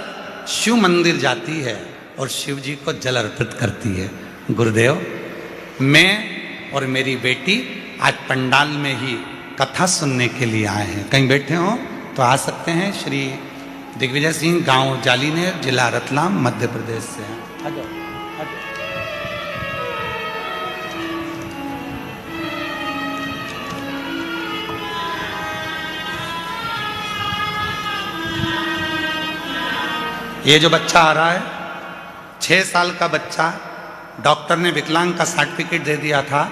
शिव मंदिर जाती है और शिव जी को जल अर्पित करती है। गुरुदेव, मैं और मेरी बेटी आज पंडाल में ही कथा सुनने के लिए आए हैं। कहीं बैठे हो तो आ सकते हैं। श्री दिग्विजय सिंह, गांव जालीनेर, जिला रतलाम, मध्य प्रदेश से हैं। आ जाओ, आ जाओ। ये जो बच्चा आ रहा है, 6 साल का बच्चा, डॉक्टर ने विकलांग का सर्टिफिकेट दे दिया था,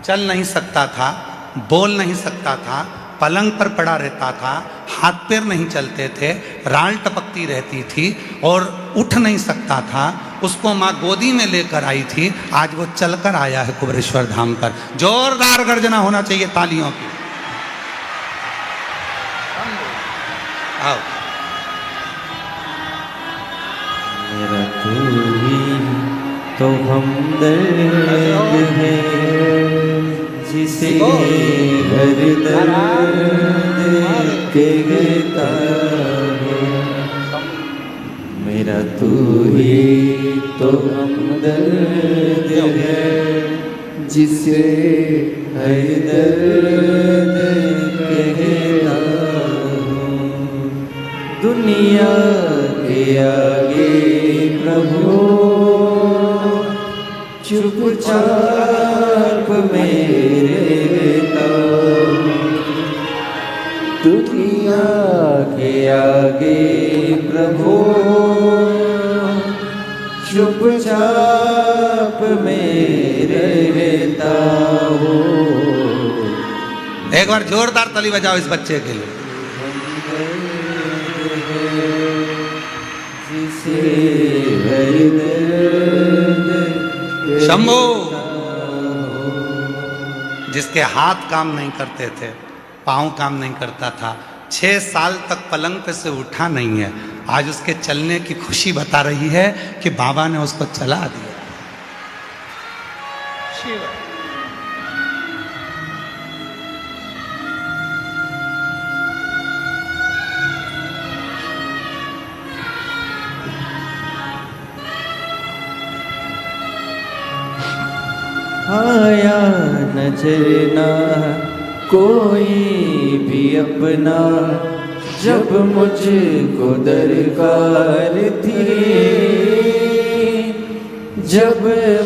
चल नहीं सकता था, बोल नहीं सकता था, पलंग पर पड़ा रहता था, हाथ पैर नहीं चलते थे, राल टपकती रहती थी और उठ नहीं सकता था। उसको माँ गोदी में लेकर आई थी, आज वो चलकर आया है कुबरेश्वर धाम पर। जोरदार गर्जना होना चाहिए तालियों की। आओ। मेरा तू ही तो हमदर्द है, जिसे हर दर्द कहता है। मेरा तू ही तो हमदर्द है, जिसे हर दर्द कहता हूँ। दुनिया के आगे प्रभु चुपचाप मेरे रहता, दुनिया के आगे प्रभु चुपचाप मेरे रहता हो। एक बार जोरदार ताली बजाओ इस बच्चे के लिए। शंभो, जिसके हाथ काम नहीं करते थे, पाँव काम नहीं करता था, 6 साल तक पलंग पे से उठा नहीं है, आज उसके चलने की खुशी बता रही है कि बाबा ने उसको चला दिया। शिव आया नजर ना कोई भी अपना, जब मुझको दरकार थी, जब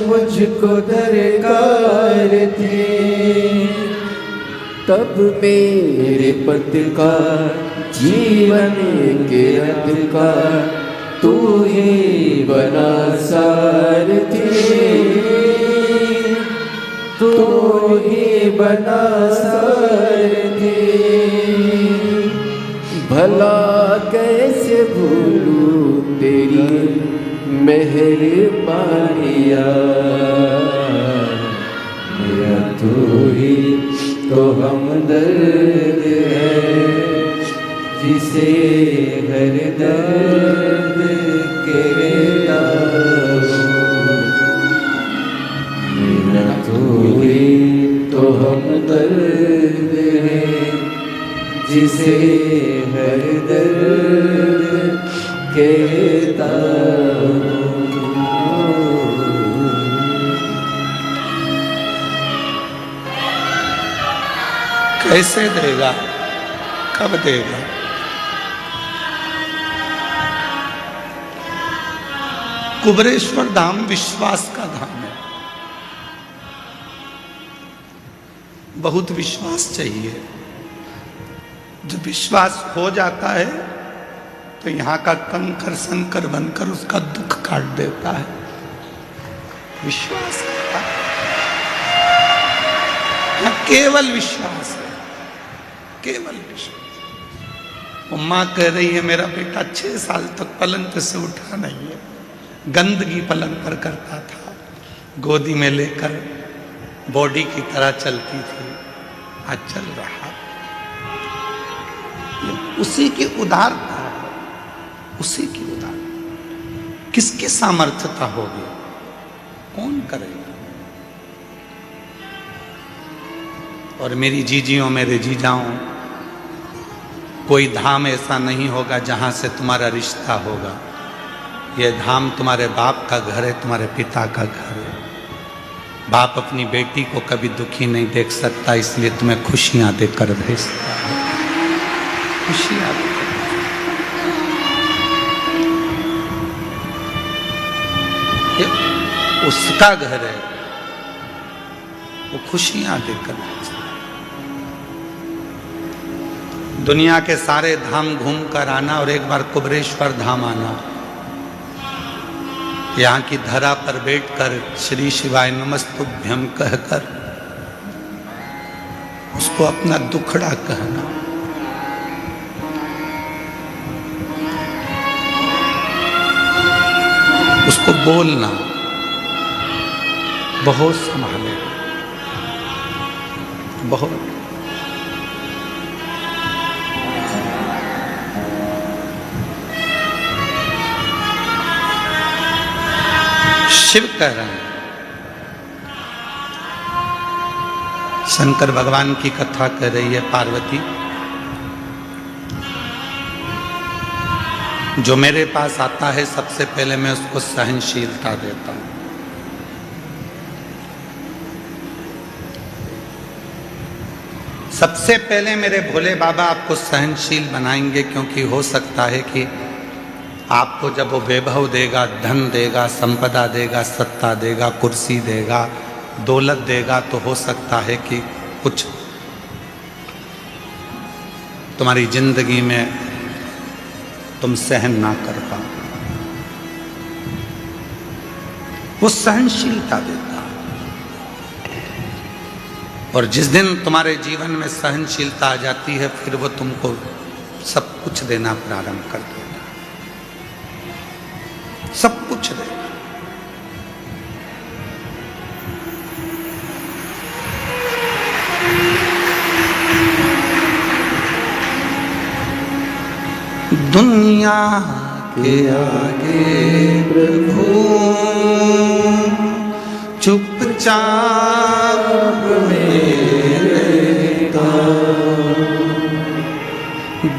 मुझको दरकार थी, तब मेरे पद का जीवन के अंत का तू ही बना सारथी। तू ही बना सारथी, भला कैसे भूलूं तेरी मेहरबानियाँ। मेरा तू ही तो हमदर्द है, जिसे हर दर्द कहता हूँ। मेरा तू ही तो हमदर्द है, जिसे हर दर्द कहता हूँ। कैसे देगा, कब देगा? कुबरेश्वर धाम विश्वास का धाम है। बहुत विश्वास चाहिए। जब विश्वास हो जाता है तो यहां का कंकर संकर बनकर उसका दुख काट देता है। विश्वास यहां केवल विश्वास है, केवल विश्वास। मां कह रही है मेरा बेटा 6 साल तक पलंग पे से उठा नहीं है, गंदगी पलंग पर करता था, गोदी में लेकर बॉडी की तरह चलती थी, आज चल रहा। उसी की उदारता है, उसी की उदारता। किसकी सामर्थ्यता होगी? कौन करेगा? और मेरी जीजियों, मेरे जीजाओं, कोई धाम ऐसा नहीं होगा जहां से तुम्हारा रिश्ता होगा। यह धाम तुम्हारे बाप का घर है, तुम्हारे पिता का घर है। बाप अपनी बेटी को कभी दुखी नहीं देख सकता, इसलिए तुम्हें खुशियां देकर भेजता है, खुशियां देकर। ये उसका घर है, वो खुशियां देकर भेजता है। दुनिया के सारे धाम घूम कर आना और एक बार कुबरेश्वर धाम आना, यहाँ की धरा पर बैठकर श्री शिवाय नमस्तुभ्यम कहकर उसको अपना दुखड़ा कहना, उसको बोलना, बहुत संभाले, बहुत। शिव कह रहे हैं, शंकर भगवान की कथा कर रही है पार्वती, जो मेरे पास आता है सबसे पहले मैं उसको सहनशीलता देता हूं। सबसे पहले मेरे भोले बाबा आपको सहनशील बनाएंगे, क्योंकि हो सकता है कि आपको जब वो वैभव देगा, धन देगा, संपदा देगा, सत्ता देगा, कुर्सी देगा, दौलत देगा, तो हो सकता है कि कुछ तुम्हारी जिंदगी में तुम सहन ना कर पाओ। वो सहनशीलता देता है, और जिस दिन तुम्हारे जीवन में सहनशीलता आ जाती है, फिर वो तुमको सब कुछ देना प्रारंभ कर देगा, सब कुछ देगा। दुनिया के आगे प्रभु चुपचाप में रहता,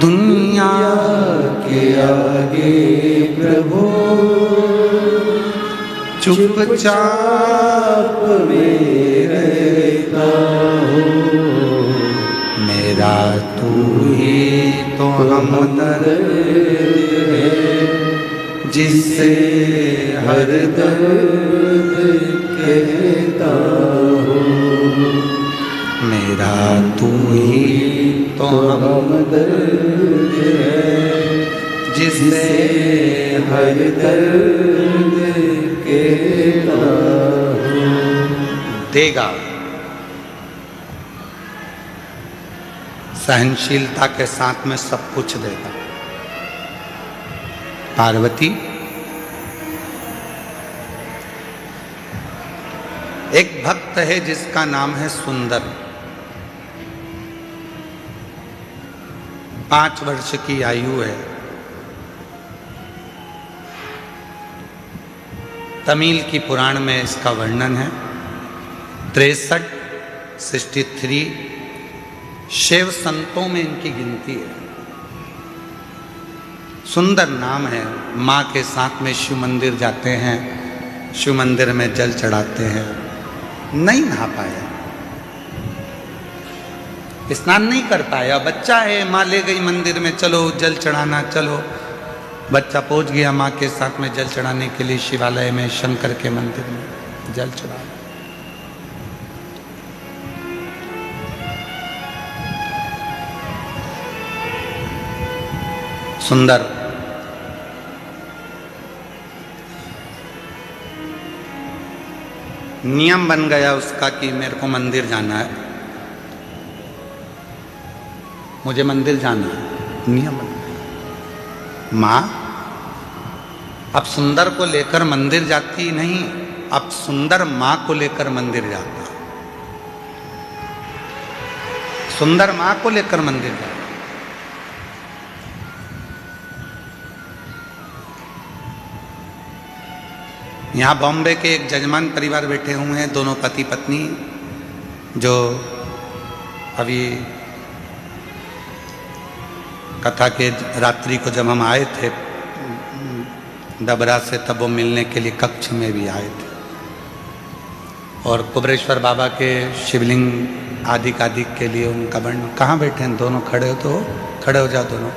दुनिया के आगे प्रभु चुपचाप में रहता हूँ। मेरा तू ही तो हमदर्द है, जिससे हर दर्द कहता हूँ। मेरा तू ही तो हमदर्द है, जिससे हर दर्द कहता हूँ। देगा, सहनशीलता के साथ में सब कुछ देगा। पार्वती, एक भक्त है जिसका नाम है सुंदर। 5 वर्ष की आयु है। तमिल की पुराण में इसका वर्णन है। 63 शैव संतों में इनकी गिनती है। सुंदर नाम है। माँ के साथ में शिव मंदिर जाते हैं, शिव मंदिर में जल चढ़ाते हैं। नहीं नहा पाया, स्नान नहीं कर पाया। बच्चा है, माँ ले गई मंदिर में, चलो जल चढ़ाना चलो। बच्चा पहुंच गया माँ के साथ में जल चढ़ाने के लिए शिवालय में, शंकर के मंदिर में जल चढ़ा। सुंदर नियम बन गया उसका कि मेरे को मंदिर जाना है, मुझे मंदिर जाना है, नियम बन गया। माँ अब सुंदर को लेकर मंदिर जाती नहीं, अब सुंदर माँ को लेकर मंदिर जाता। सुंदर माँ को लेकर मंदिर जाता। यहाँ बॉम्बे के एक जजमान परिवार बैठे हुए हैं, दोनों पति पत्नी, जो अभी कथा के रात्रि को जब हम आए थे डबरा से, तब वो मिलने के लिए कक्ष में भी आए थे। और कुबरेश्वर बाबा के शिवलिंग आदिक आदिक के लिए उनका वर्णन। कहाँ बैठे हैं दोनों? खड़े हो तो खड़े हो जाओ दोनों।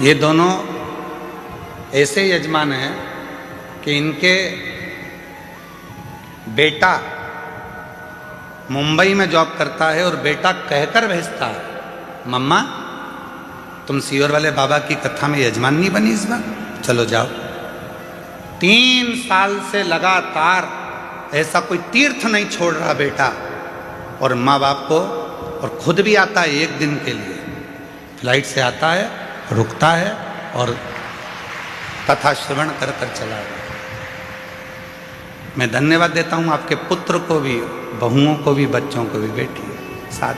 ये दोनों ऐसे यजमान हैं कि इनके बेटा मुंबई में जॉब करता है और बेटा कहकर भेजता है, मम्मा तुम सीहोर वाले बाबा की कथा में यजमान नहीं बनी इस बार, चलो जाओ। 3 साल से लगातार ऐसा कोई तीर्थ नहीं छोड़ रहा बेटा, और माँ बाप को, और खुद भी आता है 1 दिन के लिए, फ्लाइट से आता है, रुकता है और कथा श्रवण कर कर चला गया। मैं धन्यवाद देता हूँ आपके पुत्र को भी, बहुओं को भी, बच्चों को भी। बेटी साथ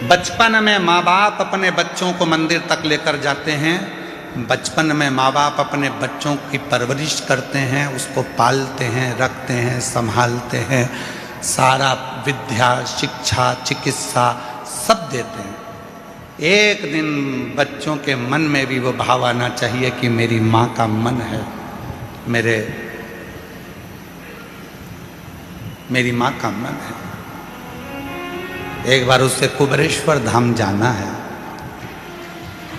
बचपन में माँ बाप अपने बच्चों को मंदिर तक लेकर जाते हैं। बचपन में माँ बाप अपने बच्चों की परवरिश करते हैं, उसको पालते हैं, रखते हैं, संभालते हैं, सारा विद्या, शिक्षा, चिकित्सा सब देते हैं। एक दिन बच्चों के मन में भी वो भाव आना चाहिए कि मेरी माँ का मन है, मेरी माँ का मन है। एक बार उससे कुबरेश्वर धाम जाना है,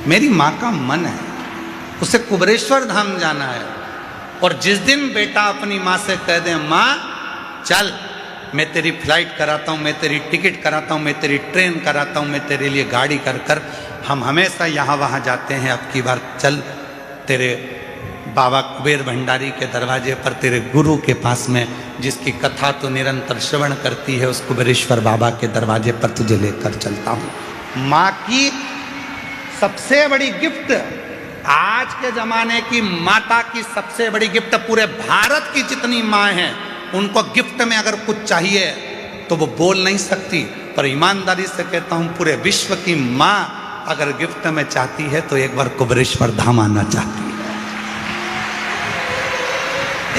मेरी माँ का मन है, उसे कुबरेश्वर धाम जाना है। और जिस दिन बेटा अपनी माँ से कह दे, माँ चल मैं तेरी फ्लाइट कराता हूँ, मैं तेरी टिकट कराता हूँ, मैं तेरी ट्रेन कराता हूँ, मैं तेरे लिए गाड़ी कर कर, हम हमेशा यहाँ वहाँ जाते हैं, अब की बार चल तेरे बाबा कुबेर भंडारी के दरवाजे पर, तेरे गुरु के पास में, जिसकी कथा तो निरंतर श्रवण करती है, उस कुबेरेश्वर बाबा के दरवाजे पर तुझे लेकर चलता हूँ। माँ की सबसे बड़ी गिफ्ट, आज के जमाने की माता की सबसे बड़ी गिफ्ट, पूरे भारत की जितनी माँ हैं उनको गिफ्ट में अगर कुछ चाहिए तो वो बोल नहीं सकती, पर ईमानदारी से कहता हूँ पूरे विश्व की माँ अगर गिफ्ट में चाहती है तो एक बार कुबरेश्वर धाम आना चाहती है।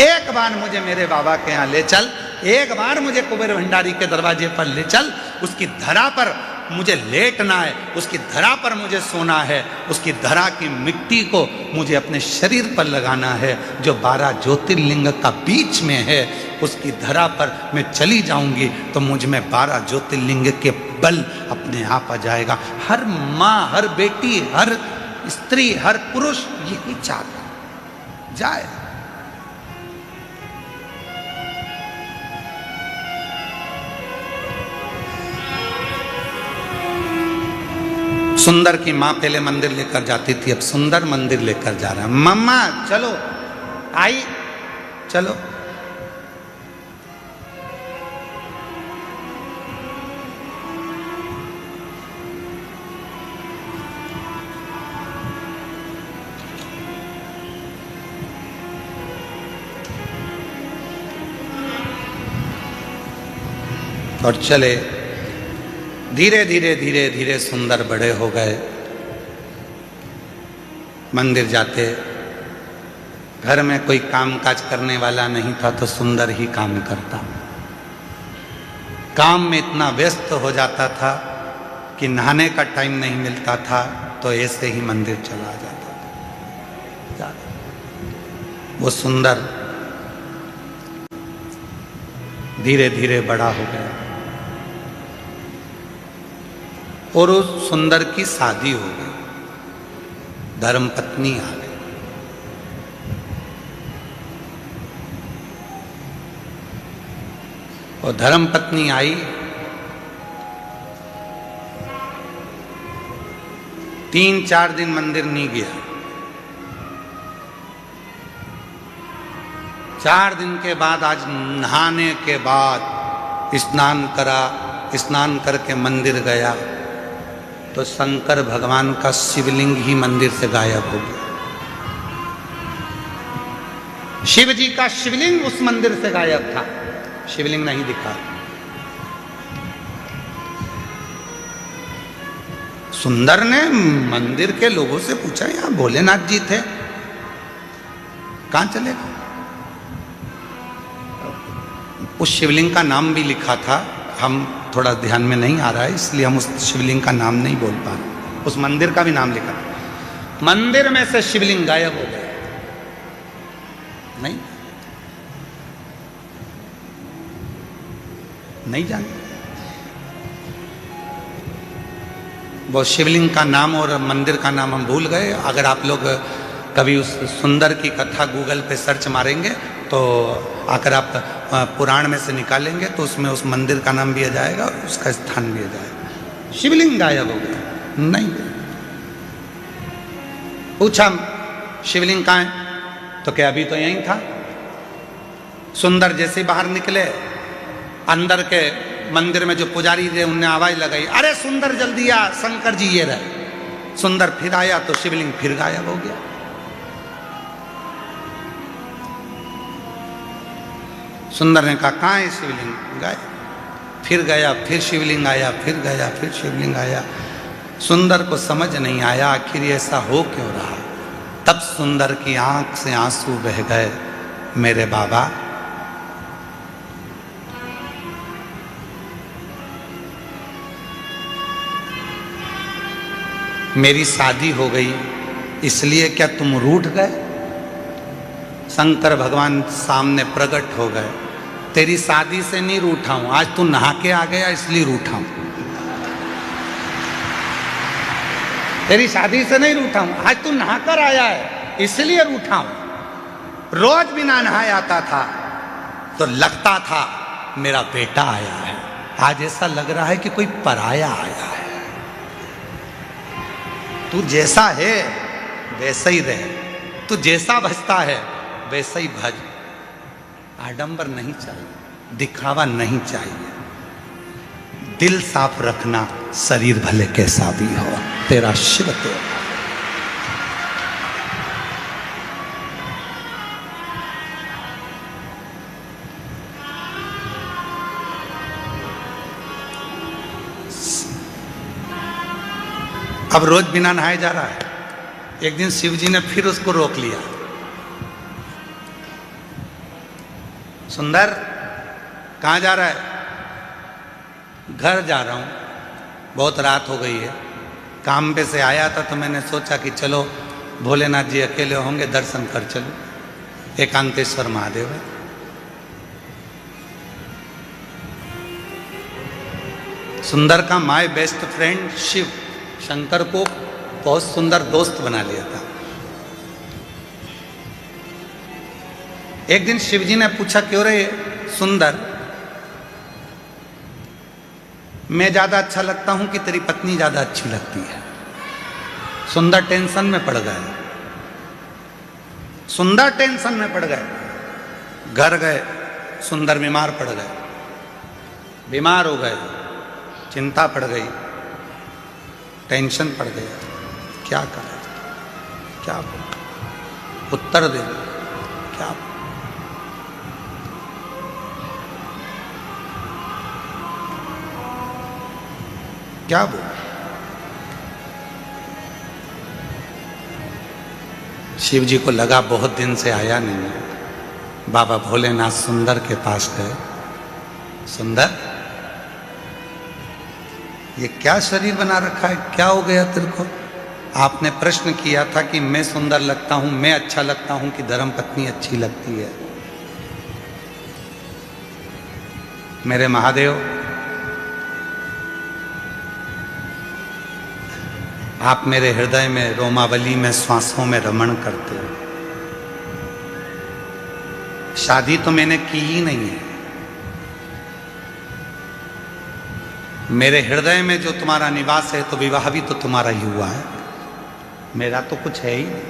एक बार मुझे मेरे बाबा के यहाँ ले चल, एक बार मुझे कुबेर भंडारी के दरवाजे पर ले चल, उसकी धरा पर मुझे लेटना है, उसकी धरा पर मुझे सोना है, उसकी धरा की मिट्टी को मुझे अपने शरीर पर लगाना है, जो 12 ज्योतिर्लिंग का बीच में है, उसकी धरा पर मैं चली जाऊंगी तो मुझ में 12 ज्योतिर्लिंग के बल अपने आप आ जाएगा। हर माँ, हर बेटी, हर स्त्री, हर पुरुष यही चाहता जाए। सुंदर की माँ पहले मंदिर लेकर जाती थी, अब सुंदर मंदिर लेकर जा रहा है। मम्मा चलो, आई चलो। और चले। धीरे धीरे धीरे धीरे सुंदर बड़े हो गए। मंदिर जाते, घर में कोई कामकाज करने वाला नहीं था तो सुंदर ही काम करता। काम में इतना व्यस्त हो जाता था कि नहाने का टाइम नहीं मिलता था, तो ऐसे ही मंदिर चला जाता था। वो सुंदर धीरे धीरे बड़ा हो गया और उस सुंदर की शादी हो गई, धर्मपत्नी आ गई। और धर्मपत्नी आई, 3-4 दिन मंदिर नहीं गया। 4 दिन के बाद, आज नहाने के बाद स्नान करा, स्नान करके मंदिर गया तो शंकर भगवान का शिवलिंग ही मंदिर से गायब हो गया। शिव जी का शिवलिंग उस मंदिर से गायब था, शिवलिंग नहीं दिखा। सुंदर ने मंदिर के लोगों से पूछा, यहां भोलेनाथ जी थे, कहां चले गए? उस शिवलिंग का नाम भी लिखा था, हम थोड़ा ध्यान में नहीं आ रहा है इसलिए हम उस शिवलिंग का नाम नहीं बोल पा रहे। उस मंदिर का भी नाम लिखा था। मंदिर में से शिवलिंग गायब हो गया। नहीं जाने वो शिवलिंग का नाम और मंदिर का नाम हम भूल गए। अगर आप लोग कभी उस सुंदर की कथा गूगल पे सर्च मारेंगे तो अगर आप पुराण में से निकालेंगे तो उसमें उस मंदिर का नाम भी आ जाएगा और उसका स्थान भी आ जाएगा। शिवलिंग गायब हो गया, नहीं गया। पूछा शिवलिंग कहाँ है, तो क्या अभी तो यहीं था। सुंदर जैसे बाहर निकले, अंदर के मंदिर में जो पुजारी थे उनने आवाज लगाई, अरे सुंदर जल्दी आ, शंकर जी ये रहे। सुंदर फिर आया तो शिवलिंग फिर गायब हो गया। सुंदर ने कहा कहाँ है शिवलिंग? गायब। फिर गया, फिर शिवलिंग आया, फिर गया, फिर शिवलिंग आया। सुंदर को समझ नहीं आया आखिर ऐसा हो क्यों रहा। तब सुंदर की आंख से आंसू बह गए, मेरे बाबा मेरी शादी हो गई इसलिए क्या तुम रूठ गए? शंकर भगवान सामने प्रकट हो गए, तेरी शादी से नहीं रूठा हूं, आज तू नहा के आ गया इसलिए रूठा हूं। तेरी शादी से नहीं रूठा हूं, आज तू नहाकर आया है इसलिए रूठा हूं। रोज बिना नहाए आता था तो लगता था मेरा बेटा आया है, आज ऐसा लग रहा है कि कोई पराया आया है। तू जैसा है वैसा ही रहे, तू जैसा भजता है वैसा ही भज। आडंबर नहीं चाहिए, दिखावा नहीं चाहिए, दिल साफ रखना, शरीर भले कैसा भी हो, तेरा शिव तेरा। अब रोज बिना नहाए जा रहा है। एक दिन शिव जी ने फिर उसको रोक लिया, सुंदर कहाँ जा रहा है? घर जा रहा हूँ, बहुत रात हो गई है। काम पे से आया था तो मैंने सोचा कि चलो भोलेनाथ जी अकेले होंगे, दर्शन कर चलो, एकांतेश्वर महादेव है। सुंदर का my best friend Shiv Shankar को बहुत सुंदर दोस्त बना लिया था। एक दिन शिव जी ने पूछा, क्यों रे सुंदर, मैं ज्यादा अच्छा लगता हूं कि तेरी पत्नी ज्यादा अच्छी लगती है? सुंदर टेंशन में पड़ गए, सुंदर टेंशन में पड़ गए। घर गए, सुंदर बीमार पड़ गए, बीमार हो गए, चिंता पड़ गई, टेंशन पड़ गया। क्या करें, क्या उत्तर दे, क्या? क्या वो? शिव जी को लगा बहुत दिन से आया नहीं है, बाबा भोलेनाथ सुंदर के पास गए। सुंदर, ये क्या शरीर बना रखा है, क्या हो गया तेरे को? आपने प्रश्न किया था कि मैं सुंदर लगता हूं, मैं अच्छा लगता हूं कि धर्म पत्नी अच्छी लगती है? मेरे महादेव, आप मेरे हृदय में, रोमावली में, श्वासों में रमण करते हो। शादी तो मैंने की ही नहीं है। मेरे हृदय में जो तुम्हारा निवास है तो विवाह भी तो तुम्हारा ही हुआ है, मेरा तो कुछ है ही नहीं।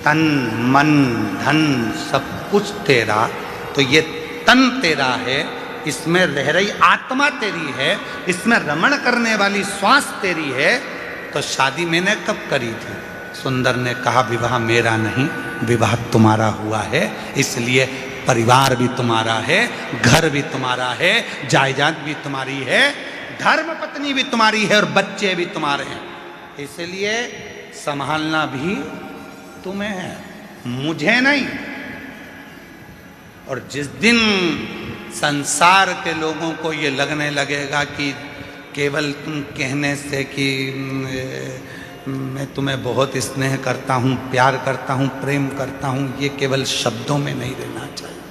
तन मन धन सब कुछ तेरा, तो ये तन तेरा है, इसमें रह रही आत्मा तेरी है, इसमें रमण करने वाली श्वास तेरी है, तो शादी मैंने कब करी थी? सुंदर ने कहा विवाह मेरा नहीं, विवाह तुम्हारा हुआ है, इसलिए परिवार भी तुम्हारा है, घर भी तुम्हारा है, जायदाद भी तुम्हारी है, धर्म पत्नी भी तुम्हारी है और बच्चे भी तुम्हारे हैं, इसलिए संभालना भी तुम्हें है, मुझे नहीं। और जिस दिन संसार के लोगों को ये लगने लगेगा कि केवल तुम कहने से कि मैं तुम्हें बहुत स्नेह करता हूँ, प्यार करता हूँ, प्रेम करता हूँ, ये केवल शब्दों में नहीं रहना चाहिए,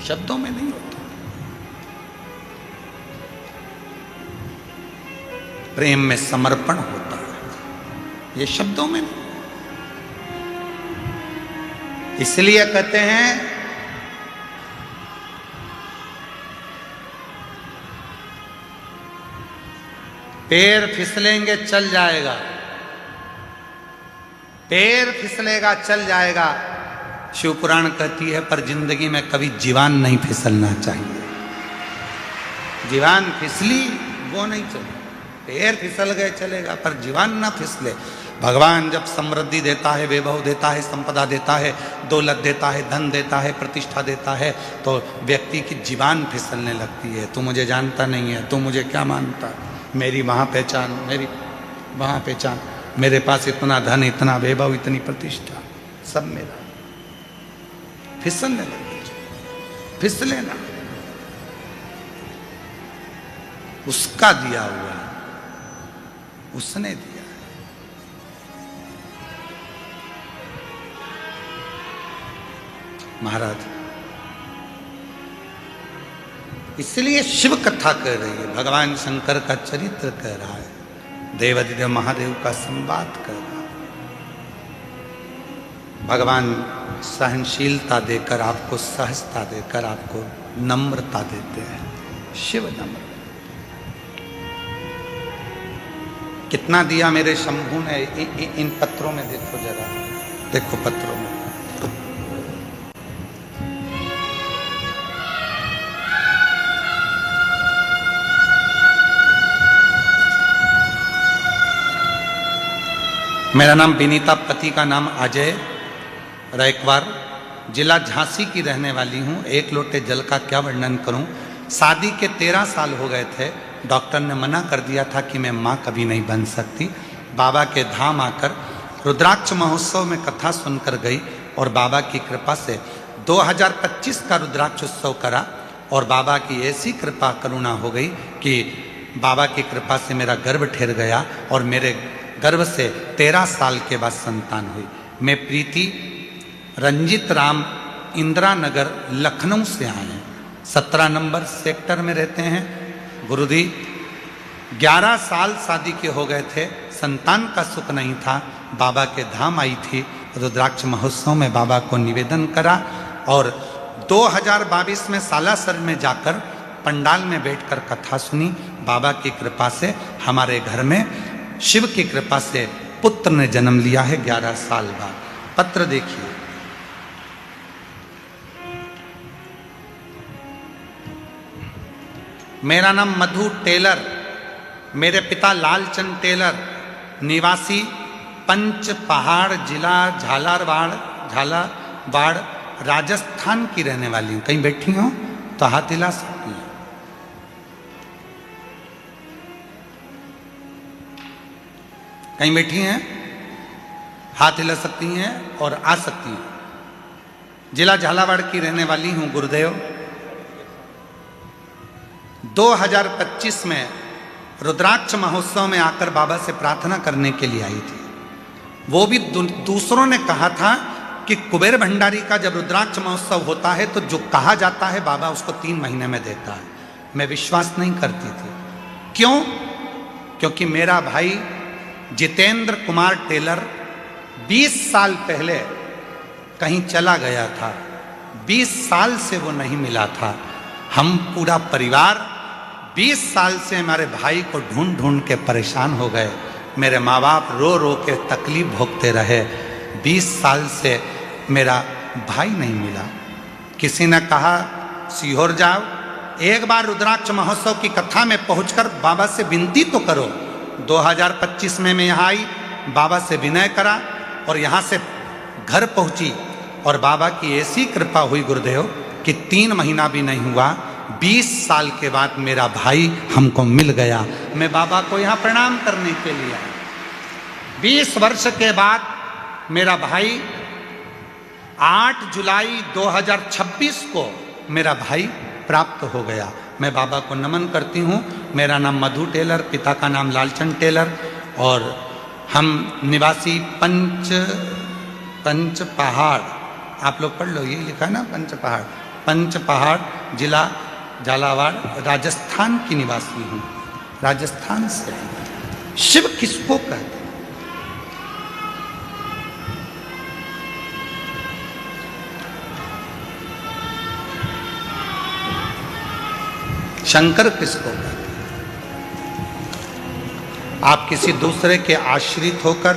शब्दों में नहीं होता। प्रेम में समर्पण होता है, ये शब्दों में नहीं। इसलिए कहते हैं पैर फिसलेंगे चल जाएगा, पैर फिसलेगा चल जाएगा, शिव पुराण कहती है, पर जिंदगी में कभी जीवान नहीं फिसलना चाहिए। जीवान फिसली वो नहीं चले, पैर फिसल गए चलेगा, पर जीवान ना फिसले। भगवान जब समृद्धि देता है, वैभव देता है, संपदा देता है, दौलत देता है, धन देता है, प्रतिष्ठा देता है, तो व्यक्ति की जीवान फिसलने लगती है। तू मुझे जानता नहीं है, तू मुझे क्या मानता, मेरी वहाँ पहचान, मेरी वहाँ पहचान, मेरे पास इतना धन, इतना वैभव, इतनी प्रतिष्ठा, सब मेरा। फिसलने लगे, फिसले ना, उसका दिया हुआ, उसने दिया। महाराज इसलिए शिव कथा कह रही है, भगवान शंकर का चरित्र कह रहा है, देवादिदेव महादेव का संवाद कर रहा है। भगवान सहनशीलता देकर आपको, सहजता देकर आपको नम्रता देते हैं। शिव नम्र, कितना दिया मेरे शंभू ने। इन पत्रों में देखो जरा, देखो पत्रों में, मेरा नाम विनीता, पति का नाम अजय रैकवार, जिला झांसी की रहने वाली हूँ। एक लोटे जल का क्या वर्णन करूँ। शादी के 13 साल हो गए थे, डॉक्टर ने मना कर दिया था कि मैं माँ कभी नहीं बन सकती। बाबा के धाम आकर रुद्राक्ष महोत्सव में कथा सुनकर गई और बाबा की कृपा से 2025 का रुद्राक्ष उत्सव करा और बाबा की ऐसी कृपा करुणा हो गई कि बाबा की कृपा से मेरा गर्भ ठहर गया और मेरे गर्भ से 13 साल के बाद संतान हुई। मैं प्रीति रंजित राम इंदिरा नगर लखनऊ से आए हैं, 17 नंबर सेक्टर में रहते हैं। गुरुजी 11 साल शादी के हो गए थे, संतान का सुख नहीं था। बाबा के धाम आई थी, रुद्राक्ष महोत्सव में बाबा को निवेदन करा और 2022 में सालासर में जाकर पंडाल में बैठकर कथा सुनी। बाबा की कृपा से हमारे घर में शिव की कृपा से पुत्र ने जन्म लिया है 11 साल बाद। पत्र देखिए, मेरा नाम मधु टेलर, मेरे पिता लालचंद टेलर, निवासी पंच पहाड़ जिला झालावाड़ राजस्थान की रहने वाली हूँ। कहीं बैठी हो तो हाथ हिला सकती है। कहीं बैठी हैं, हाथ हिला सकती हैं और आ सकती हैं। जिला झालावाड़ की रहने वाली हूं गुरुदेव। 2025 में रुद्राक्ष महोत्सव में आकर बाबा से प्रार्थना करने के लिए आई थी। वो भी दूसरों ने कहा था कि कुबेर भंडारी का जब रुद्राक्ष महोत्सव होता है तो जो कहा जाता है बाबा उसको 3 महीने में देता है। मैं विश्वास नहीं करती थी। क्यों? क्योंकि मेरा भाई जितेंद्र कुमार टेलर 20 साल पहले कहीं चला गया था। 20 साल से वो नहीं मिला था। हम पूरा परिवार 20 साल से हमारे भाई को ढूंढ ढूंढ के परेशान हो गए। मेरे माँ बाप रो रो के तकलीफ भोगते रहे। 20 साल से मेरा भाई नहीं मिला। किसी ने कहा सीहोर जाओ, एक बार रुद्राक्ष महोत्सव की कथा में पहुंचकर बाबा से विनती तो करो। 2025 में मैं यहाँ आई, बाबा से विनय करा और यहाँ से घर पहुंची और बाबा की ऐसी कृपा हुई गुरुदेव कि 3 महीना भी नहीं हुआ, 20 साल के बाद मेरा भाई हमको मिल गया। मैं बाबा को यहाँ प्रणाम करने के लिए आया। 20 वर्ष के बाद मेरा भाई 8 जुलाई 2026 को मेरा भाई प्राप्त हो गया। मैं बाबा को नमन करती हूँ। मेरा नाम मधु टेलर, पिता का नाम लालचंद टेलर और हम निवासी पंच पहाड़, आप लोग पढ़ लो, ये लिखा है ना पंच पहाड़ जिला झालावाड़ राजस्थान की निवासी हूँ। राजस्थान से। शिव किसको कहते हैं? शंकर किसको कहते हैं? आप किसी दूसरे के आश्रित होकर